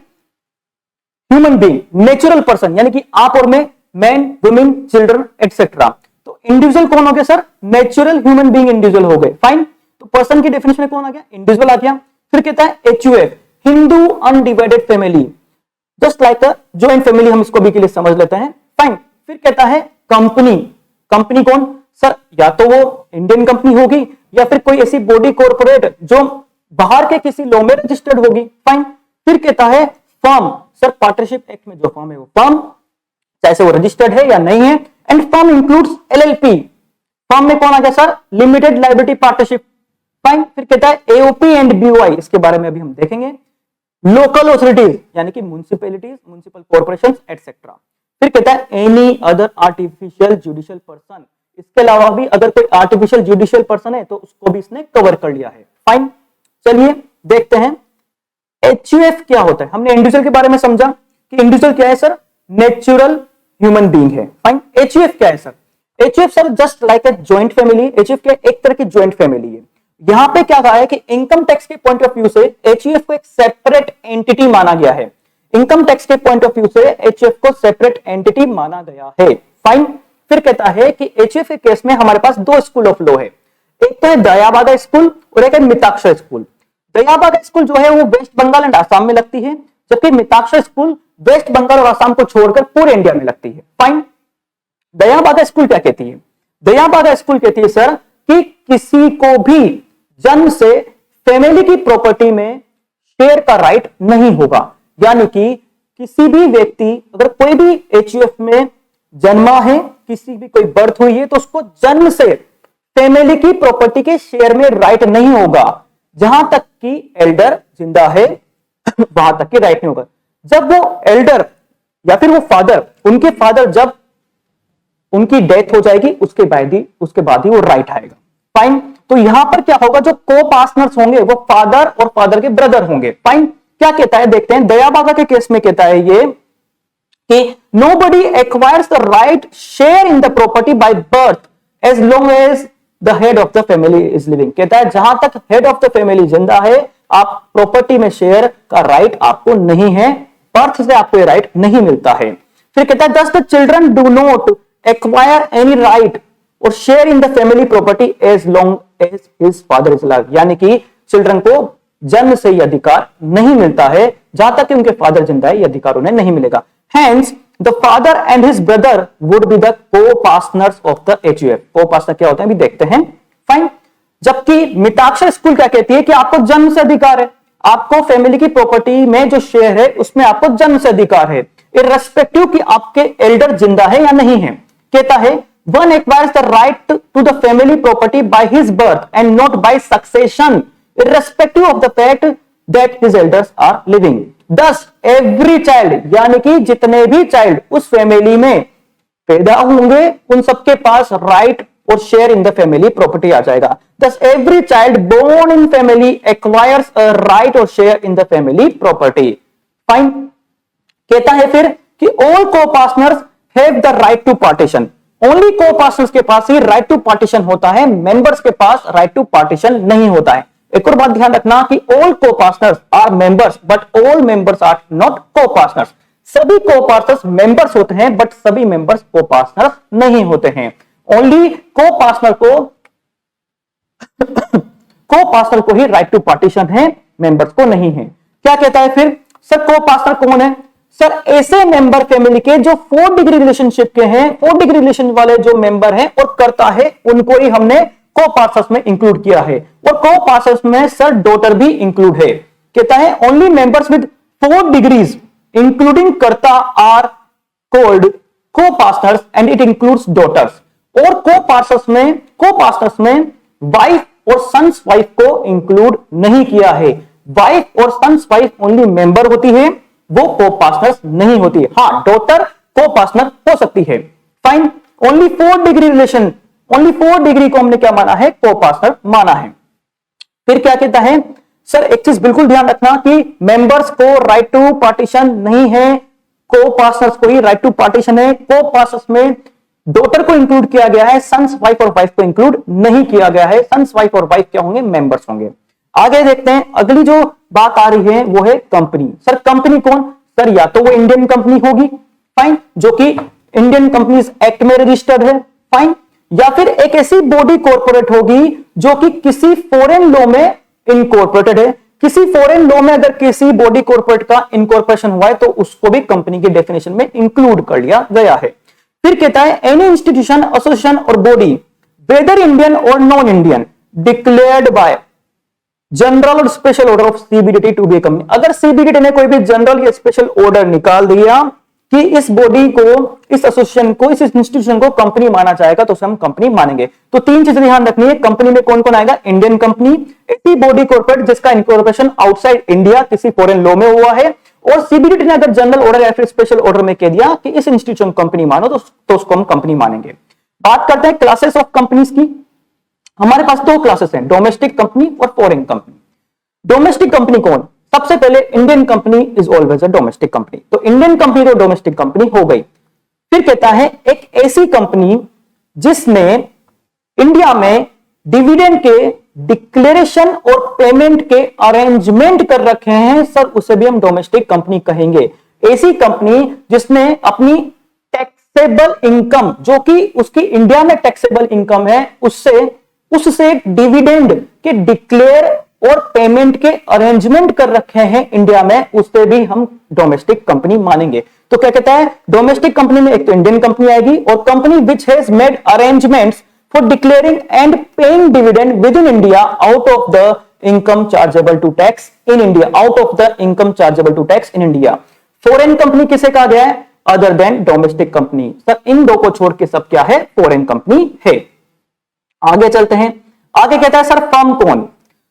ह्यूमन बीइंग, नेचुरल पर्सन यानी कि आप और मैं, मैन, वुमेन, चिल्ड्रन एटसेट्रा। तो इंडिविजुअल कौन हो गया sir? Natural human being individual हो गए। फाइन, तो पर्सन की डेफिनेशन में कौन आ गया? इंडिविजुअल आ गया। फिर कहता है HUF, Hindu undivided family, just like a joint family, हम इसको भी के लिए समझ लेते हैं। फाइन, फिर कहता है कंपनी, कंपनी कौन सर? या तो वो इंडियन कंपनी होगी या फिर कोई ऐसी बॉडी कॉर्पोरेट जो बाहर के किसी लॉ में रजिस्टर्ड होगी। फाइन, फिर कहता है फर्म, सर पार्टनरशिप एक्ट में जो फर्म है वो फर्म, चाहे से वो रजिस्टर्ड है या नहीं है। And firm includes LLP, firm में कौन आ गया sir? Limited liability partnership. Fine, फिर कहता है एओपी एंड बीओआई, इसके बारे में अभी हम देखेंगे। लोकल अथॉरिटीज यानी कि म्युनिसिपैलिटीज, म्युनिसिपल कॉर्पोरेशंस एटसेट्रा। फिर कहता है any other artificial judicial person, इसके अलावा भी अगर कोई आर्टिफिशियल जुडिशियल पर्सन है तो उसको भी इसने कवर कर लिया है। फाइन, चलिए देखते हैं एचयूएफ क्या होता है। हमने इंडिविजुअल के बारे में समझा कि इंडिविजुअल क्या है सर, नेचुरल ह्यूमन बीइंग है। फाइन, एचयूएफ क्या है sir, HUF sir just like a joint family, HUF क्या एक तरह की ज्वाइंट फैमिली है। यहां पे क्या कहा है कि इनकम टैक्स के पॉइंट ऑफ व्यू से एचयूएफ को एक सेपरेट एंटिटी माना गया है। इनकम टैक्स के पॉइंट ऑफ व्यू से एचयूएफ को सेपरेट एंटिटी माना गया है। फाइन, फिर कहता है कि एचयूएफ के केस में हमारे पास दो स्कूल ऑफ लॉ है, एक तो है दयाबागा स्कूल और एक है मिताक्षर स्कूल। दयाबागा स्कूल जो है वो वेस्ट बंगाल एंड आसाम में लगती है, जबकि मिताक्षर स्कूल वेस्ट बंगाल और आसाम को छोड़कर पूरे इंडिया में लगती है। फाइन, दयाबागा स्कूल क्या कहती है, दयाबागा स्कूल कहती है सर कि किसी को भी जन्म से फैमिली की प्रॉपर्टी में शेयर का राइट नहीं होगा। यानी कि किसी भी व्यक्ति अगर कोई भी एचयूएफ में जन्मा है, किसी भी कोई बर्थ हुई है, तो उसको जन्म से फैमिली की प्रॉपर्टी के शेयर में राइट नहीं होगा। जहां तक कि एल्डर जिंदा है वहां तक की राइट नहीं होगा। जब वो एल्डर या फिर वो फादर, उनके फादर जब उनकी डेथ हो जाएगी उसके बाद ही वो राइट आएगा। फाइन, तो यहां पर क्या होगा, जो को पार्टनर्स होंगे वो फादर और फादर के ब्रदर होंगे। फाइन, क्या कहता है देखते हैं, दयाबागा के केस में कहता है ये कि nobody acquires the right share in the property by birth as long as the head of the family is living. कहता है जहां तक हेड ऑफ द फैमिली जिंदा है आप प्रॉपर्टी में शेयर का राइट आपको नहीं है, बर्थ से आपको ये राइट नहीं मिलता है। फिर कहता है thus the children do not acquire any right और share in the family property as long as his father is alive. यानी कि चिल्ड्रन को जन्म से यह अधिकार नहीं मिलता है, जहां तक कि उनके फादर जिंदा है यह अधिकार उन्हें नहीं मिलेगा। Hence the father and his brother would be the co-partners of the HUF. Co-partner क्या होते हैं अभी देखते हैं। फाइन, जबकि मिताक्षर स्कूल क्या कहती है कि आपको जन्म से अधिकार है, आपको फैमिली की प्रॉपर्टी में जो शेयर है उसमें आपको जन्म से अधिकार है, इर्रेस्पेक्टिव कि आपके एल्डर जिंदा है या नहीं है। कहता है one acquires the right to the family property by his birth and not by succession irrespective of the fact that his elders are living. Thus every child, यानी कि जितने भी चाइल्ड उस फैमिली में पैदा होंगे उन सबके पास राइट और share in the family property आ जाएगा। Thus every child born in family acquires a right or share in the family property. Fine. कहता है फिर कि all co-partners have the right to partition. Only co-partners के पास ही right to partition होता है, members के पास right to partition नहीं होता है। एक और बात ध्यान रखना कि all co-partners are members but all members are not co-partners। सभी co-partners members होते हैं बट सभी members co-partners नहीं होते हैं। ओनली co-partner को ही राइट टू पार्टीशन है, मेंबर्स को नहीं है। क्या कहता है फिर सर को-पार्टनर कौन है, सर ऐसे मेंबर फैमिली के जो 4 डिग्री रिलेशनशिप के हैं, 4 डिग्री रिलेशन वाले जो मेंबर हैं और करता है उनको ही हमने को-पार्टनर्स में इंक्लूड किया है। और को-पार्टनर्स में सर डॉटर भी इंक्लूड है। कहता है only members with 4 degrees including karta are called co-partners and it includes daughters. और को-पार्टनर्स में वाइफ और सन्स वाइफ को इंक्लूड नहीं किया है। वाइफ और सन्स वाइफ ओनली मेंबर होती है, वो को-पार्टनर्स नहीं होती है। हाँ, डॉटर को-पार्टनर हो सकती है। Fine, only 4 degree relation, only 4 degree को हमने क्या माना है, को-पार्टनर माना है। फिर क्या कहता है सर, एक चीज बिल्कुल ध्यान रखना कि मेंबर्स को राइट टू पार्टीशन नहीं है, को-पार्टनर्स को ही राइट टू पार्टीशन है। को-पार्टनर्स में डॉटर को इंक्लूड किया गया है, सन्स वाइफ और वाइफ को इंक्लूड नहीं किया गया है। सन्स वाइफ और वाइफ क्या होंगे, मेंबर्स होंगे। आगे देखते हैं, अगली जो बात आ रही है वो है कंपनी। सर कंपनी कौन, सर या तो वो इंडियन कंपनी होगी, फाइन, जो कि इंडियन कंपनीज एक्ट में रजिस्टर्ड है, फाइन, या फिर एक ऐसी बॉडी कॉर्पोरेट होगी जो कि किसी फॉरेन लॉ में इनकॉर्पोरेटेड है। किसी फॉरेन लॉ में अगर किसी बॉडी कॉर्पोरेट का इनकॉर्पोरेशन हुआ है तो उसको भी कंपनी के डेफिनेशन में इंक्लूड कर लिया गया है। फिर कहता है any institution, association or body whether Indian or non Indian declared by general or special order of CBDT to be company. अगर सीबीडीटी ने कोई भी जनरल या स्पेशल ऑर्डर निकाल दिया कि इस बॉडी को, इस एसोसिएशन को, इस इंस्टीट्यूशन को कंपनी माना जाएगा तो उसे हम कंपनी मानेंगे। तो 3 चीजें ध्यान रखनी है, कंपनी में कौन कौन आएगा, इंडियन कंपनी, ऐसी बॉडी कॉर्पोरेट जिसका इनकॉर्पोरेशन आउटसाइड इंडिया किसी फॉरेन लॉ में हुआ है, और सीबीडीटी ने अगर जनरल ऑर्डर या फिर स्पेशल ऑर्डर में कह दिया कि इस इंस्टीट्यूशन को कंपनी मानो तो उसको हम कंपनी मानेंगे। बात करते हैं क्लासेस ऑफ कंपनीज की। हमारे पास दो क्लासेस हैं, डोमेस्टिक कंपनी और फॉरेन कंपनी। डोमेस्टिक कंपनी कौन? सबसे पहले Indian company is always a domestic company, तो इंडियन कंपनी तो डोमेस्टिक कंपनी हो गई। फिर कहता है एक ऐसी कंपनी जिसने इंडिया में डिविडेंड के डिक्लेरेशन और पेमेंट के अरेंजमेंट कर रखे हैं, सर उसे भी हम डोमेस्टिक कंपनी कहेंगे। ऐसी कंपनी जिसने अपनी टैक्सेबल इनकम, जो कि उसकी इंडिया में टैक्सेबल इनकम है, उससे डिविडेंड के डिक्लेयर और पेमेंट के अरेंजमेंट कर रखे हैं इंडिया में, उससे भी हम डोमेस्टिक कंपनी मानेंगे। तो क्या कहता है, डोमेस्टिक कंपनी में एक तो इंडियन कंपनी आएगी और company which has made arrangements for declaring and paying dividend within India out of the income chargeable to tax in India, out of the income chargeable to tax in India. Foreign company किसे कहा गया है? Other than domestic company. Sir इन दो को छोड़ के सब क्या है? फॉरेन कंपनी है। आगे चलते हैं, आगे कहता है सर फर्म कौन?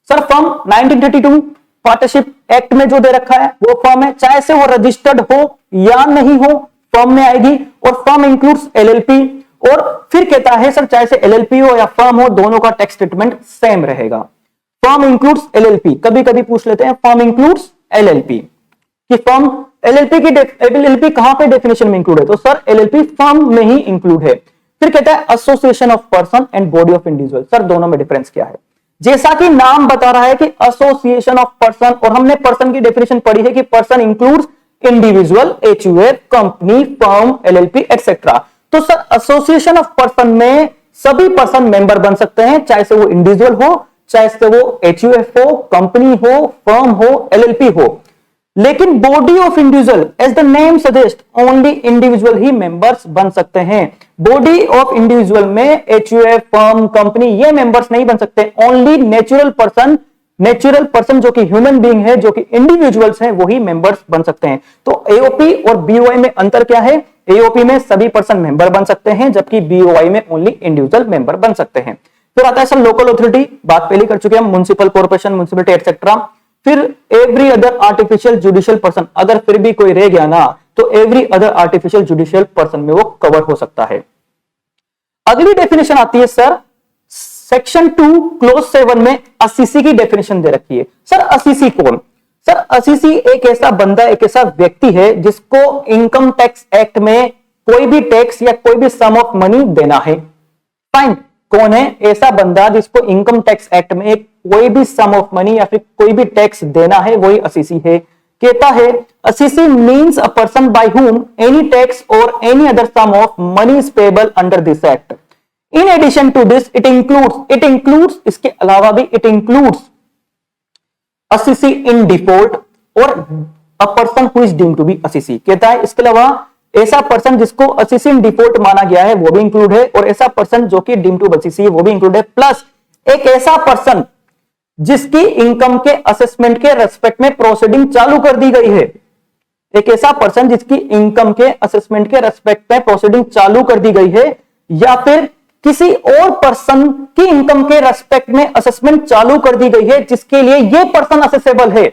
सर फर्म 1932 पार्टनरशिप एक्ट में जो दे रखा है वो फर्म है, चाहे से वो रजिस्टर्ड हो या नहीं हो फर्म में आएगी। और फर्म इंक्लूड्स एलएलपी, और फिर कहता है सर चाहे से एलएलपी हो या फर्म हो, दोनों का टैक्स ट्रीटमेंट सेम रहेगा। फर्म इंक्लूड्स एलएलपी, कभी कभी पूछ लेते हैं फर्म इंक्लूड्स एलएलपी कि फर्म एलएलपी कहां पे डेफिनेशन में इंक्लूड है? तो सर एलएलपी फर्म में ही इंक्लूड है। फिर कहता है association of person and body of individual. Sir दोनों में डिफरेंस क्या है? जैसा कि नाम बता रहा है कि एसोसिएशन ऑफ पर्सन, और हमने पर्सन की डेफिनेशन पढ़ी है कि person includes individual, HUF, company, firm, LLP etcetera. तो सर एसोसिएशन ऑफ पर्सन में सभी पर्सन मेंबर बन सकते हैं, चाहे से वो इंडिविजुअल हो, चाहे से वो एचयूएफ हो, कंपनी हो, फर्म हो, एलएलपी हो। लेकिन body of individual, as the name suggest, only individual ही मेंबर्स बन सकते हैं। बॉडी ऑफ इंडिविजुअल में एचयूएफ, फर्म, कंपनी ये मेंबर्स नहीं बन सकते। ओनली नेचुरल पर्सन जो कि ह्यूमन बीइंग है, जो कि इंडिविजुअल्स हैं, वही मेंबर्स बन सकते हैं। तो एओपी और बीओआई में अंतर क्या है? एओपी में सभी पर्सन मेंबर बन सकते हैं, जबकि बीओआई में ओनली इंडिविजुअल मेंबर बन सकते हैं। फिर आता है सर लोकल अथॉरिटी, बात पहले कर चुके हैं, म्युनिसिपल कॉर्पोरेशन, म्युनिसिपलिटी एक्सेट्रा। फिर every other artificial judicial person, अगर फिर भी कोई रह गया ना तो every other artificial judicial person में वो कवर हो सकता है। अगली डेफिनेशन आती है सर सेक्शन 2 क्लोज 7 में असीसी की डेफिनेशन दे रखी है। सर असीसी कौन? सर असीसी एक ऐसा बंदा, एक ऐसा व्यक्ति है जिसको इनकम टैक्स एक्ट में कोई भी टैक्स या कोई भी सम ऑफ मनी देना है। फाइन, कौन है ऐसा बंदा जिसको इनकम टैक्स एक्ट में कोई भी सम ऑफ मनी या फिर कोई भी टैक्स देना है? वही असीसी है। कहता है assessee means a person by whom any tax or any other sum of money is payable under this act. In addition to this it includes, इसके अलावा भी it includes assessee in default or a person who is deemed to be assessee. कहता है इसके अलावा ऐसा person जिसको Assisi in default माना गया है वो भी इंक्लूड है, और ऐसा पर्सन जो कि डीम्ड टू बी असीसी है वो भी इंक्लूड है, प्लस एक ऐसा पर्सन जिसकी इनकम के असेसमेंट के रेस्पेक्ट में प्रोसीडिंग चालू कर दी गई है। एक ऐसा पर्सन जिसकी इनकम के असेसमेंट के रेस्पेक्ट में प्रोसीडिंग चालू कर दी गई है, या फिर किसी और पर्सन की इनकम के रेस्पेक्ट में असेसमेंट चालू कर दी गई है जिसके लिए यह पर्सन असेसेबल है।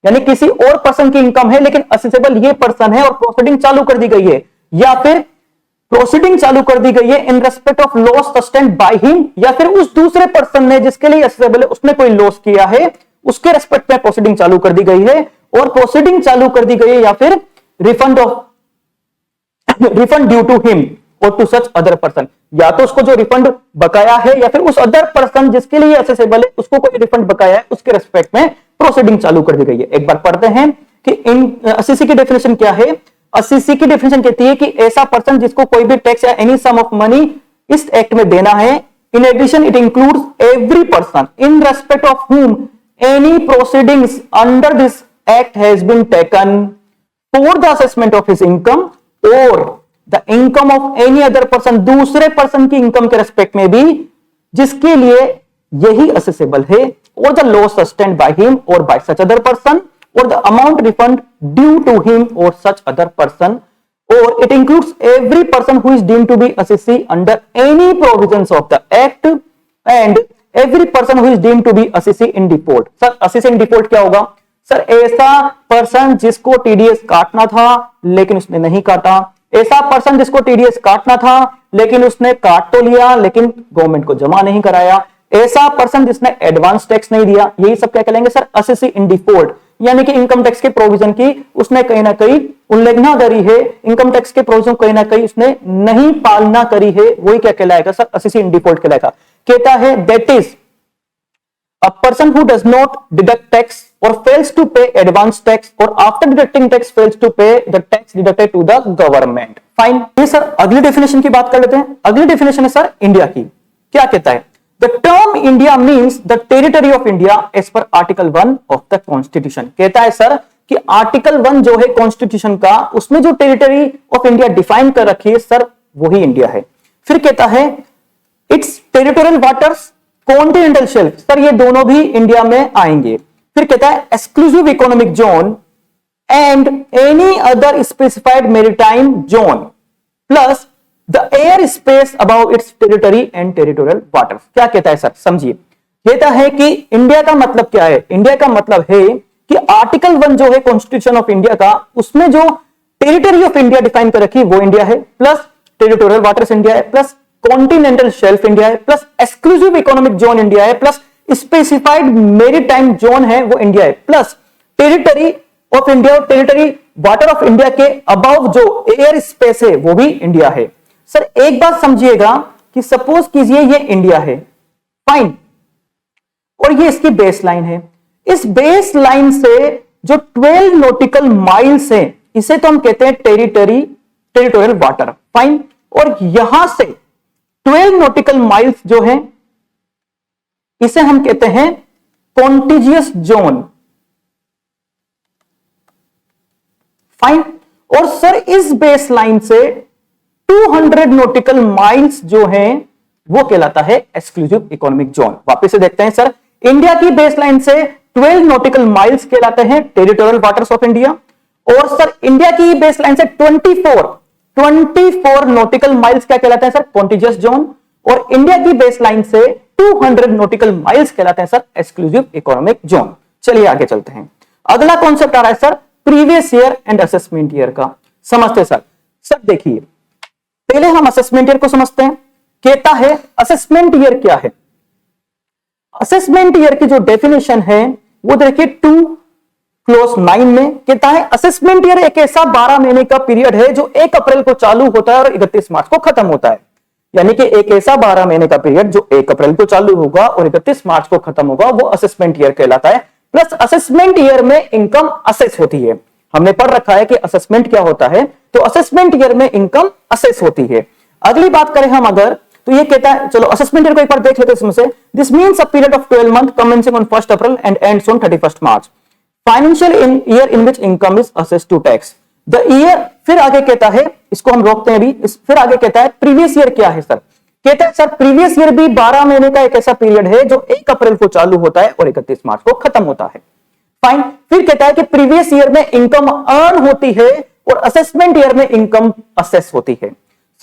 यानी किसी और पर्सन की इनकम है लेकिन असेसेबल ये पर्सन है और प्रोसीडिंग चालू कर दी गई है, या फिर प्रोसीडिंग चालू कर दी गई है इन respect of loss sustained by him, या फिर उस दूसरे पर्सन ने जिसके लिए असेसेबल है उसने कोई लॉस किया है, उसके रेस्पेक्ट में प्रोसीडिंग चालू कर दी गई है, और प्रोसीडिंग चालू कर दी गई है, या फिर रिफंड ड्यू टू हिम और टू सच अदर पर्सन, या तो उसको जो रिफंड बकाया है या फिर उस अदर पर्सन जिसके लिए असेसेबल है उसको कोई रिफंड बकाया है, उसके रेस्पेक्ट में प्रोसीडिंग चालू कर दी गई है। एक बार पढ़ते हैं कि इन असीसी की डेफिनेशन क्या है। असीसी की डेफिनेशन कहती है कि ऐसा पर्सन जिसको कोई भी टैक्स या एनी सम ऑफ मनी इस एक्ट में देना है। In addition it includes every person in respect of whom any proceedings under this act has been taken for the assessment of his income or the income of any other person, दूसरे person की income के respect में भी जिसके लिए यही accessible है, or the loss sustained by him or by such other person, or the amount refund due to him or such other person, or it includes every person who is deemed to be assessee under any provisions of the act and every person who is deemed to be assessee in default. Sir assessee in default क्या होगा? Sir ऐसा person जिसको TDS काटना था लेकिन उसने नहीं काटा, ऐसा पर्सन जिसको टीडीएस काटना था लेकिन उसने काट तो लिया लेकिन गवर्नमेंट को जमा नहीं कराया, ऐसा पर्सन जिसने एडवांस टैक्स नहीं दिया, यही सब क्या कहलाएंगे सर, असेसी इन डिफॉल्ट, यानी कि इनकम टैक्स के प्रोविजन की उसने कहीं ना कहीं उल्लंघना करी है, इनकम टैक्स के प्रोविजन कहीं ना कहीं उसने नहीं पालना करी है, वही क्या कहलाएगा सर, असेसी इन डिफॉल्ट कहलाएगा। कहता है that is a person who does not deduct tax or fails to pay advance tax or after deducting tax fails to pay the tax deducted to the government. Fine. ये sir अगली definition की बात कर लेते हैं। अगली definition है sir India की। क्या कहता है? The term India means the territory of India as per article 1 of the constitution. कहता है सर कि आर्टिकल 1 जो है कॉन्स्टिट्यूशन का, उसमें जो टेरिटरी ऑफ इंडिया डिफाइन कर रखी है सर, वही इंडिया है। फिर कहता है it's territorial waters, continental shelf, sir ये दोनों भी इंडिया में आएंगे। फिर कहता है exclusive economic zone and any other specified maritime zone plus the air space about it's territory and territorial waters. क्या कहता है सर, समझिए। कहता है कि इंडिया का मतलब क्या है? इंडिया का मतलब है कि आर्टिकल 1 जो है कॉन्स्टिट्यूशन ऑफ इंडिया का, उसमें जो टेरिटरी ऑफ इंडिया डिफाइन कर रखी है वो इंडिया है, प्लस टेरिटोरियल वाटर्स इंडिया है, प्लस कॉन्टिनेंटल शेल्फ इंडिया है, plus exclusive economic zone India है, प्लस स्पेसिफाइड मेरीटाइम जोन है वो इंडिया है, प्लस टेरिटरी ऑफ इंडिया और टेरिटरी वाटर ऑफ इंडिया के अबव जो एयर स्पेस है वो भी इंडिया है। सर एक बात समझिएगा कि सपोज कीजिए ये इंडिया है, फाइन, और ये इसकी बेस लाइन है। इस बेस लाइन से जो 12 नॉटिकल माइल्स है इसे तो हम कहते हैं टेरिटोरियल वाटर, फाइन, और यहां से 12 नॉटिकल माइल्स जो है इसे हम कहते हैं कॉन्टिजियस जोन, फाइन। और सर इस बेस लाइन से 200 नॉटिकल माइल्स जो हैं वो कहलाता है एक्सक्लूसिव इकोनॉमिक जोन। वापस से देखते हैं सर, इंडिया की बेस लाइन से 12 नॉटिकल माइल्स कहलाते हैं टेरिटोरियल वाटर्स ऑफ इंडिया, और सर इंडिया की बेस लाइन से 24 नॉटिकल माइल्स क्या कहलाते हैं सर, कॉन्टिजियस जोन, और इंडिया की बेस लाइन से 200 नॉटिकल माइल्स कहलाते हैं सर एक्सक्लूसिव इकोनॉमिक जोन। चलिए आगे चलते हैं। अगला कॉन्सेप्ट आ रहा है sir previous year and assessment year का। समझते सर। सर देखिए पहले हम असेसमेंट ईयर को समझते हैं। कहता है असेसमेंट ईयर क्या है? असेसमेंट ईयर की जो डेफिनेशन है वो देखिए 2 क्लोज 9 में कहता है असेसमेंट ईयर एक ऐसा 12 महीने का पीरियड है जो 1 अप्रैल को चालू होता है और 31 मार्च को खत्म होता है। यानी कि एक ऐसा 12 महीने का पीरियड जो 1 अप्रैल को चालू होगा और 31 मार्च को खत्म होगा वो असेसमेंट ईयर कहलाता है। प्लस असेसमेंट ईयर में इनकम असेस होती है। हमने पढ़ रखा है कि असेसमेंट क्या होता है, तो असेसमेंट ईयर में इनकम असेस होती है। अगली बात करें हम अगर, तो ये कहता है, चलो असेसमेंट ईयर को एक बार देख लेते हैं इसमें से। This means a period of 12 month commencing on 1 April and ends on 31 March. Financial year in which income is assessed to tax the year. फिर आगे कहता है, इसको हम रोकते हैं अभी, फिर आगे कहता है प्रीवियस ईयर क्या है सर? कहता है सर प्रीवियस ईयर भी 12 महीने का एक ऐसा पीरियड है जो 1 अप्रैल को चालू होता है और 31 मार्च को खत्म होता है। फाइन। फिर कहता है कि प्रीवियस ईयर में इनकम अर्न होती है और असेसमेंट ईयर में इनकम असेस होती है।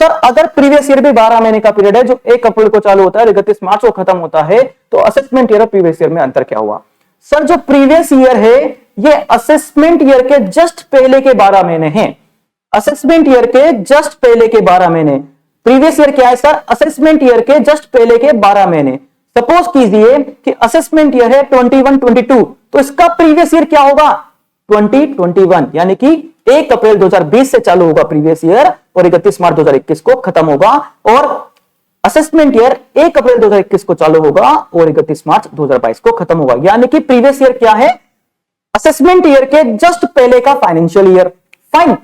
सर अगर प्रीवियस ईयर भी 12 महीने का पीरियड है जो 1 अप्रैल को चालू होता है और 31 मार्च को खत्म होता है, तो असेसमेंट ईयर और प्रीवियस ईयर में अंतर क्या हुआ? सर जो प्रीवियस ईयर है ये असेसमेंट ईयर के जस्ट पहले के 12 महीने हैं। असेसमेंट ईयर के जस्ट पहले के 12 महीने। प्रीवियस ईयर क्या है सर? असेसमेंट ईयर के जस्ट पहले के 12 महीने। सपोज कीजिए कि असेसमेंट ईयर है 21-22, तो इसका प्रीवियस ईयर क्या होगा? 2021, यानी कि 1 अप्रैल 2020 से चालू होगा प्रीवियस ईयर और 31 मार्च 2021 को खत्म होगा, और असेसमेंट ईयर 1 अप्रैल 2021 को चालू होगा और 31 मार्च 2022 को खत्म होगा। यानी कि प्रीवियस ईयर क्या है? असेसमेंट ईयर के जस्ट पहले का फाइनेंशियल ईयर। फाइन।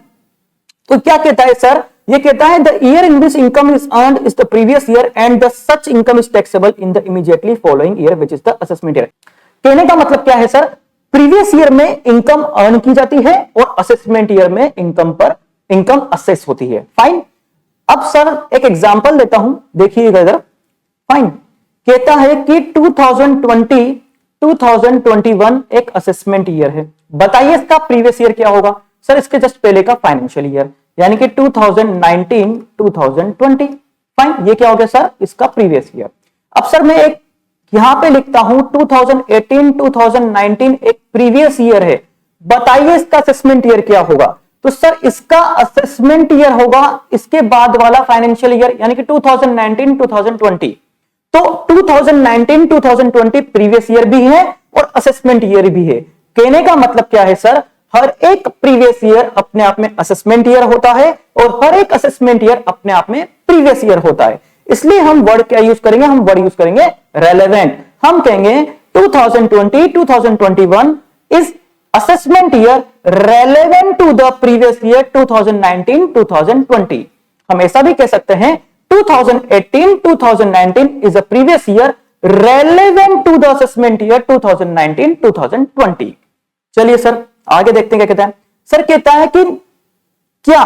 तो क्या कहता है सर? ये कहता है the year in which income is earned is the previous year and the such income is taxable in the immediately following year which is the assessment year. कहने का मतलब क्या है सर? प्रीवियस ईयर में income earn की जाती है और असेसमेंट ईयर में इनकम असेस होती है। फाइन। अब सर एक एग्जांपल देता हूं, देखिएगा इधर। फाइन। कहता है कि 2020-2021 एक असेसमेंट ईयर है। बताइए इसका प्रीवियस ईयर क्या होगा? सर इसके जस्ट पहले का फाइनेंशियल ईयर, यानी कि 2019-2020। फाइन। ये क्या हो गया सर? इसका प्रीवियस ईयर। अब सर मैं एक यहां पे लिखता हूं 2018-2019 एक प्रीवियस ईयर है। बताइए इसका असेसमेंट ईयर क्या होगा? तो सर इसका असेसमेंट ईयर होगा इसके बाद वाला फाइनेंशियल ईयर, यानी कि 2019-2020। तो 2019-2020 प्रीवियस ईयर भी है और असेसमेंट ईयर भी है। कहने का मतलब क्या है सर, हर एक प्रीवियस ईयर अपने आप में असेसमेंट ईयर होता है और हर एक असेसमेंट ईयर अपने आप में प्रीवियस ईयर होता है। इसलिए हम वर्ड क्या यूज करेंगे, हम वर्ड यूज करेंगे रेलेवेंट। हम कहेंगे 2020-2021 is assessment year relevant to the previous year 2019-2020। हम ऐसा भी कह सकते हैं 2018-2019 is a previous year relevant to the assessment year 2019-2020। चलिए सर आगे देखते हैं क्या कहता है। सर कहता है कि क्या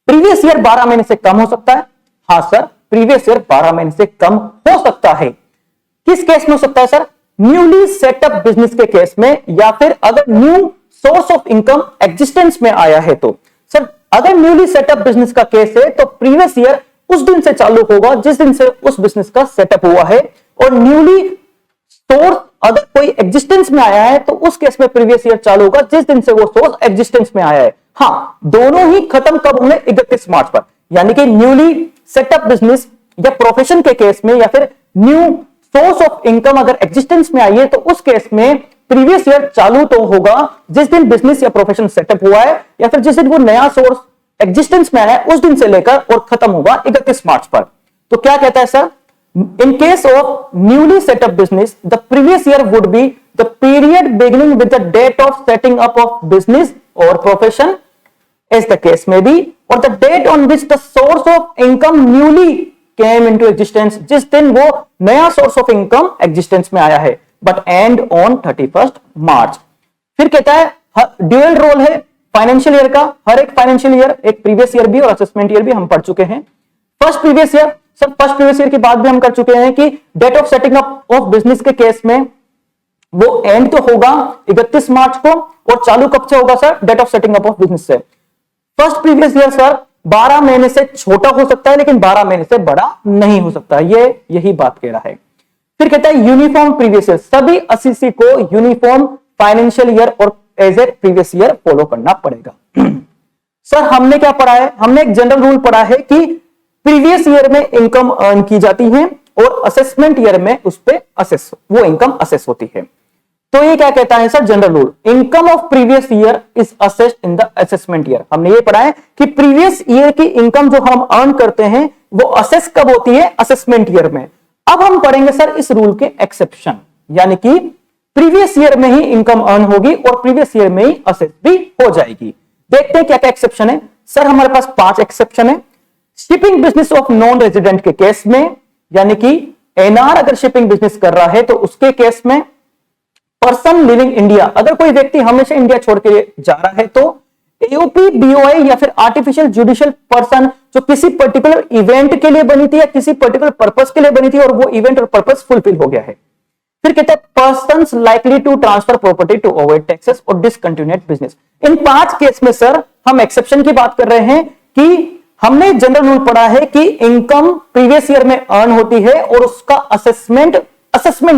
प्रीवियस ईयर 12 महीने से कम हो सकता है? हाँ सर, प्रीवियस ईयर 12 महीने से कम हो सकता है। किस केस में हो सकता है सर? न्यूली सेटअप बिजनेस के केस में, या फिर अगर new source of income existence में आया है तो। सर अगर न्यूली सेटअप बिजनेस का केस है तो प्रीवियस ईयर उस दिन से चालू होगा जिस दिन से उस बिजनेस का सेटअप हुआ है, और न्यूली सोर्स अगर कोई एग्जिस्टेंस में आया है तो उस केस में प्रीवियस ईयर चालू होगा जिस दिन से वो सोर्स एग्जिस्टेंस में आया है। हाँ, दोनों ही खत्म कब होंगे? 31 मार्च पर। यानी कि न्यूली सेटअप बिजनेस या प्रोफेशन के केस में, या फिर न्यू सोर्स ऑफ इनकम अगर एग्जिस्टेंस में आई है तो उस केस में प्रीवियस ईयर चालू तो होगा जिस दिन बिजनेस या प्रोफेशन सेटअप हुआ है, या फिर जिस दिन वो नया सोर्स एग्जिस्टेंस में आया है उस दिन से लेकर और खत्म होगा 31 मार्च पर। तो क्या कहता है sir, in case of newly set up business the previous year would be the period beginning with the date of setting up of business और profession as the case may be, or the date on which the source of income newly came into existence, जिस दिन वो नया source of income existence में आया है, but and on 31 मार्च। फिर कहता है ड्यूअल रोल है फाइनेंशियल ईयर का। हर एक फाइनेंशियल ईयर, एक प्रीवियस ईयर भी और असेसमेंट ईयर भी हम पढ़ चुके हैं। First previous year, sir first previous year की बात भी हम कर चुके हैं कि date of setting up of business के केस में वो एंड तो होगा 31 मार्च को, और चालू कब से होगा sir? Date of setting up of business से। फर्स्ट प्रीवियस ईयर सर 12 महीने से छोटा हो सकता है लेकिन 12 महीने से बड़ा नहीं हो सकता, ये यही बात कह रहा है। फिर कहता है यूनिफॉर्म प्रीवियस ईयर, सभी 80 को यूनिफॉर्म फाइनेंशियल ईयर और as a previous year follow करना पड़ेगा। सर हमने क्या पढ़ा है? हमने एक जनरल रूल पढ़ा है कि प्रीवियस ईयर में इनकम अर्न की जाती है और असेसमेंट ईयर में उस पे वो इनकम असेस होती है। तो ये क्या कहता है sir? General rule, income of previous year is assessed in the assessment year. हमने ये पढ़ा है कि प्रीवियस ईयर की इनकम जो हम अर्न करते हैं वो असेस कब होती है? असेसमेंट ईयर में। अब हम पढ़ेंगे सर इस रूल के एक्सेप्शन, यानी कि प्रीवियस ईयर में ही इनकम अर्न होगी और प्रीवियस ईयर में ही असेस भी हो जाएगी। देखते हैं क्या क्या एक्सेप्शन है। सर हमारे पास 5 एक्सेप्शन है। Shipping business of non resident के केस में, यानी कि एनआर अगर शिपिंग बिजनेस कर रहा है तो उसके केस में, पर्सन लिविंग इंडिया, अगर कोई व्यक्ति हमेशा इंडिया छोड़ के जा रहा है तो, एओपी बीओआई या फिर आर्टिफिशियल जुडिशियल पर्सन जो किसी पर्टिकुलर इवेंट के लिए बनी थी या किसी पर्टिकुलर पर्पस के लिए बनी थी और वो इवेंट और पर्पस फुलफिल हो गया है। फिर कहते हैं persons likely to transfer property to avoid taxes और डिसकंटिन्यूड बिजनेस। इन 5 केस में सर हम एक्सेप्शन की बात कर रहे हैं कि हमने जनरल रूल पढ़ा है कि इनकम प्रीवियस ईयर में अर्न होती है और उसका असेसमेंट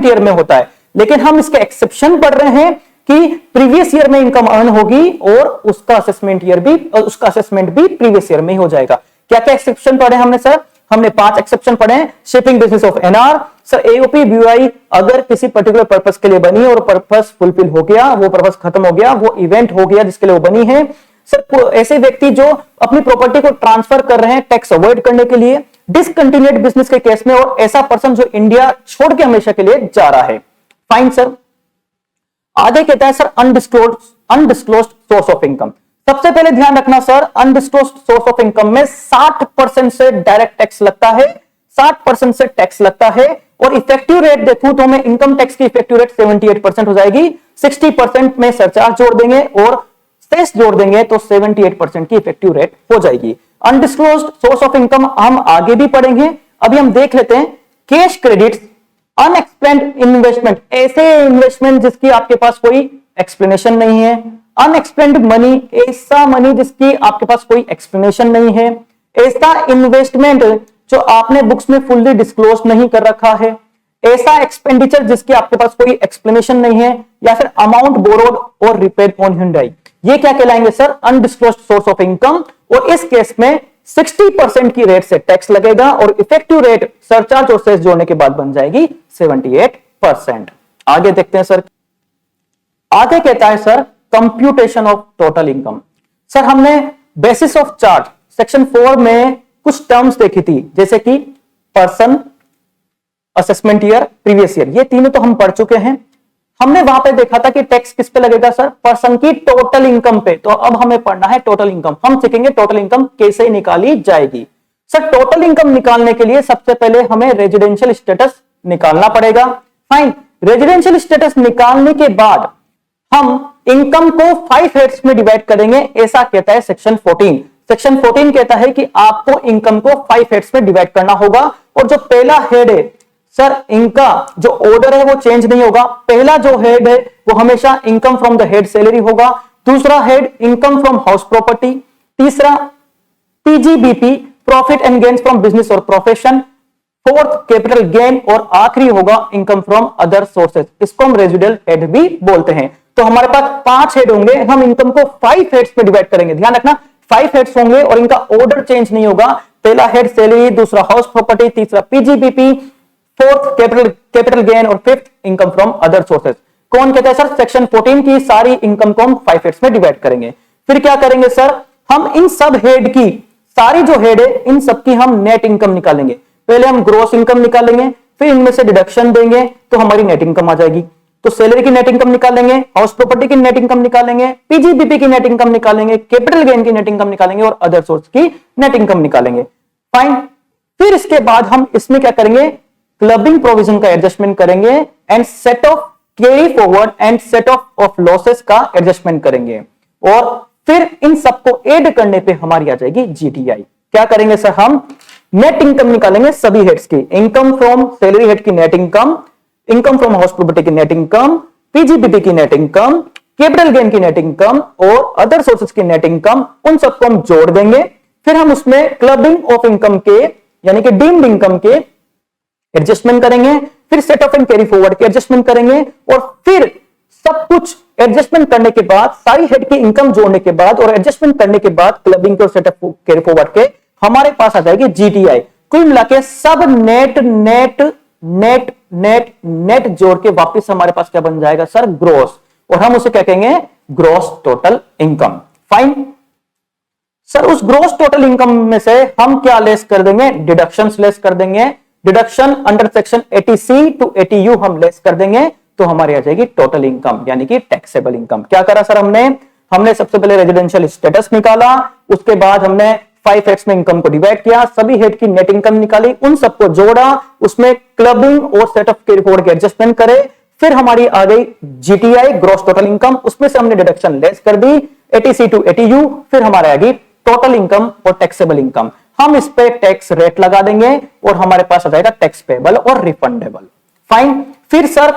ईयर में होता है, लेकिन हम इसके एक्सेप्शन पढ़ रहे हैं कि प्रीवियस ईयर में इनकम अर्न होगी और उसका असेसमेंट भी प्रीवियस ईयर में ही हो जाएगा। क्या क्या एक्सेप्शन पढ़े हमने सर? हमने 5 एक्सेप्शन पढ़े हैं। Shipping business of NR, sir AOP BOI अगर किसी पर्टिकुलर पर्पस के लिए बनी और पर्पस फुलफिल हो गया, वो पर्पस खत्म हो गया, वो इवेंट हो गया जिसके लिए वो बनी है। सर ऐसे व्यक्ति जो अपनी प्रॉपर्टी को ट्रांसफर कर रहे हैं टैक्स अवॉइड करने के लिए, डिसकंटिन्यूड बिजनेस के केस में, और ऐसा पर्सन जो इंडिया छोड़ के हमेशा के लिए जा रहा है। Fine sir. आगे कहता है sir undisclosed source of income. सबसे पहले ध्यान रखना sir, undisclosed source of income में 60% से डायरेक्ट टैक्स लगता है, 60% से टैक्स लगता है, और इफेक्टिव रेट देखूं तो मैं इनकम टैक्स की इफेक्टिव रेट 78% हो जाएगी। 60% में सरचार्ज जोड़ देंगे और सेस जोड़ देंगे तो 78% की इफेक्टिव रेट हो जाएगी। अनडिस्क्लोज्ड सोर्स ऑफ इनकम हम आगे भी पढ़ेंगे। अभी हम देख लेते हैं कैश क्रेडिट्स, अनएक्सप्लेन्ड इन्वेस्टमेंट, ऐसे इन्वेस्टमेंट जिसकी आपके पास कोई एक्सप्लेनेशन नहीं है। अनएक्सप्लेन्ड मनी, ऐसा मनी जिसकी आपके पास कोई एक्सप्लेनेशन नहीं है। ऐसा इन्वेस्टमेंट जो आपने बुक्स में फुल्ली डिस्क्लोज नहीं कर रखा है। ऐसा एक्सपेंडिचर जिसकी आपके पास कोई एक्सप्लेनेशन नहीं है, या फिर amount borrowed or repaid on Hyundai, ये क्या कहलाएंगे sir? Undisclosed source of income. और इस केस में 60% की रेट से टैक्स लगेगा और इफेक्टिव रेट सरचार्ज और सेस जोड़ने के बाद बन जाएगी 78%। आगे देखते हैं सर, आगे कहता है sir computation of total income. Sir हमने बेसिस ऑफ चार्ज सेक्शन 4 में कुछ टर्म्स देखी थी, जैसे कि person, assessment year, previous year, ये तीनों तो हम पढ़ चुके हैं। हमने वहां पे देखा था कि टैक्स किस पे लगेगा सर? पर्सन की टोटल इनकम पे। तो अब हमें पढ़ना है टोटल इनकम। हम सीखेंगे टोटल इनकम कैसे निकाली जाएगी। सर टोटल इनकम निकालने के लिए सबसे पहले हमें रेजिडेंशियल स्टेटस निकालना पड़ेगा। फाइन, रेजिडेंशियल स्टेटस निकालने के बाद हम इनकम को 5 हेड्स में डिवाइड करेंगे, ऐसा कहता है सेक्शन 14। सेक्शन 14 कहता है कि आपको इनकम को 5 हेड्स में डिवाइड करना होगा। और जो पहला हेड है सर, इनका जो ऑर्डर है वो चेंज नहीं होगा। पहला जो हेड है वो हमेशा income from the head salary होगा, दूसरा head income from house property, तीसरा PGBP profit and gains from business और प्रोफेशन, फोर्थ कैपिटल गेन और आखिरी होगा इनकम फ्रॉम अदर सोर्सेज। इसको हम रेजिडुअल हेड भी बोलते हैं। तो हमारे पास 5 हेड होंगे, हम इनकम को 5 हेड्स में डिवाइड करेंगे। ध्यान रखना 5 हेड्स होंगे और इनका ऑर्डर चेंज नहीं होगा। पहला हेड सैलरी, दूसरा हाउस प्रॉपर्टी, तीसरा पीजीबीपी, फोर्थ कैपिटल गेन और fifth income from other sources. कौन कहता है सर? सेक्शन 14 की सारी इनकम को हम 5 हेड्स में डिवाइड करेंगे। फिर क्या करेंगे सर? हम इन सब हेड की, सारी जो हेड है इन सब की हम नेट इनकम निकालेंगे। पहले हम ग्रॉस इनकम निकालेंगे, फिर इनमें से डिडक्शन देंगे तो हमारी नेट इनकम आ जाएगी। तो सैलरी की नेट इनकम निकालेंगे, हाउस प्रॉपर्टी की नेट इनकम निकालेंगे, पीजीबीपी की नेट इनकम निकालेंगे, कैपिटल गेन की नेट इनकम निकालेंगे और अदर सोर्स की नेट इनकम निकालेंगे। फाइन, फिर इसके बाद हम इसमें क्या करेंगे? क्लबिंग प्रोविजन का एडजस्टमेंट करेंगे and set of carry forward and set of losses का एडजस्टमेंट करेंगे। और फिर इन सबको ऐड करने पे हमारी आ जाएगी जीटीआई। क्या करेंगे सर? हम नेट इनकम निकालेंगे सभी हेड्स की, इनकम फ्रॉम सैलरी हेड की net income, income from house property की नेट इनकम, पीजीबीपी की नेट इनकम, कैपिटल गेन की नेट इनकम और अदर सोर्सेज की नेट इनकम, उन सबको हम जोड़ देंगे। फिर हम उसमें क्लबिंग ऑफ इनकम के यानी कि डीम्ड इनकम के एडजस्टमेंट करेंगे, फिर set of and carry forward के एडजस्टमेंट करेंगे और फिर सब कुछ एडजस्टमेंट करने के बाद, सारी हेड की इनकम जोड़ने के बाद और एडजस्टमेंट करने के बाद क्लबिंग के और सेट ऑफ कैरी फॉरवर्ड के हमारे पास आ जाएगी जीटीआई। कुल मिला के सब net net net net net जोड़ के वापस हमारे पास क्या बन जाएगा सर? ग्रॉस। और हम उसे क्या कहेंगे? Gross total income. Fine sir, उस ग्रॉस टोटल इनकम में से हम क्या लेस कर देंगे? डिडक्शंस लेस कर देंगे। Deduction under section 80C to 80U हम लेस कर देंगे तो हमारी आ जाएगी टोटल इनकम यानी कि टैक्सेबल इनकम। क्या करा सर हमने सबसे पहले रेजिडेंशियल स्टेटस निकाला, उसके बाद हमने 5 हेड्स में इनकम को डिवाइड किया, सभी हेड की नेट इनकम निकाली, उन सबको जोड़ा, उसमें क्लबिंग और सेट ऑफ कैरी फॉरवर्ड के एडजस्टमेंट करे, फिर हमारी आ गई जीटीआई ग्रॉस टोटल इनकम, उसमें से हमने डिडक्शन लेस कर दी 80C टू 80U, फिर हमारे आ गई टोटल इनकम और टैक्सेबल इनकम। हम इस पे टैक्स रेट लगा देंगे और हमारे पास आ जाएगा टैक्स पेबल और रिफंडेबल। फाइन, फिर सर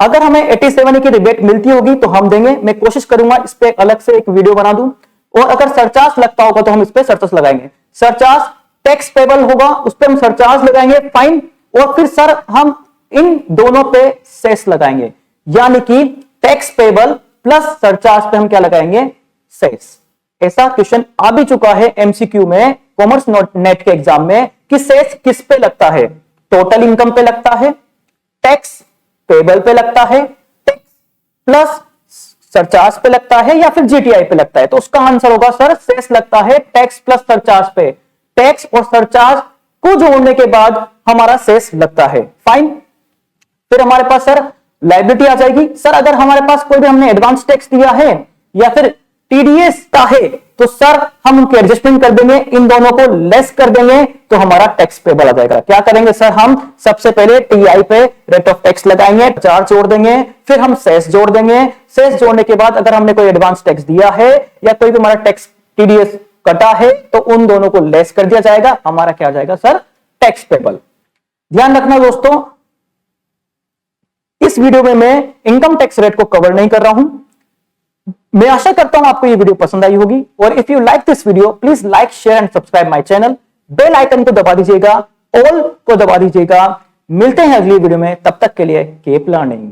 अगर हमें 87 की रिबेट मिलती होगी तो हम देंगे। मैं कोशिश करूंगा इस पे अलग से एक वीडियो बना दूं और अगर सरचार्ज लगता होगा तो हम इस पे सरचार्ज लगाएंगे। सरचार्ज टैक्स पेबल होगा, उस पर हम सरचार्ज लगाएंगे। फाइन, और फिर सर हम इन दोनों पे सेस लगाएंगे यानी कि टैक्स पेबल प्लस सरचार्ज पे हम क्या लगाएंगे? सेस। ऐसा क्वेश्चन आ भी चुका है एमसीक्यू में कॉमर्स नेट के एग्जाम में कि सेस किस पे लगता है? टोटल इनकम पे लगता है, टैक्स पेबल पे लगता है, टैक्स प्लस सरचार्ज पे लगता है या फिर जीटीआई पे लगता है? तो उसका आंसर होगा सर सेस लगता है टैक्स प्लस सरचार्ज पे। टैक्स और सरचार्ज को जोड़ने के बाद हमारा सेस लगता है। फाइन, फिर हमारे पास सर लायबिलिटी आ जाएगी। सर अगर हमारे पास कोई भी हमने एडवांस टैक्स दिया है या फिर टीडीएस का है तो सर हम उनके एडजस्टमेंट कर देंगे, इन दोनों को लेस कर देंगे तो हमारा टैक्स पेबल आ जाएगा। क्या करेंगे सर? हम सबसे पहले टीआई पे रेट ऑफ टैक्स लगाएंगे, चार्ज जोड़ देंगे, फिर हम सेस जोड़ देंगे। सेस जोड़ने के बाद अगर हमने कोई एडवांस टैक्स दिया है या कोई भी हमारा टैक्स टीडीएस कटा है तो उन दोनों को लेस कर दिया जाएगा, हमारा क्या आ जाएगा सर? Tax payable. ध्यान रखना दोस्तों, इस वीडियो में मैं इनकम टैक्स रेट को कवर नहीं कर रहा हूं। मैं आशा करता हूं आपको ये वीडियो पसंद आई होगी और if you like this video please like share and subscribe my channel. Bell icon को दबा दीजिएगा, ऑल को दबा दीजिएगा। मिलते हैं अगली वीडियो में, तब तक के लिए कीप लर्निंग।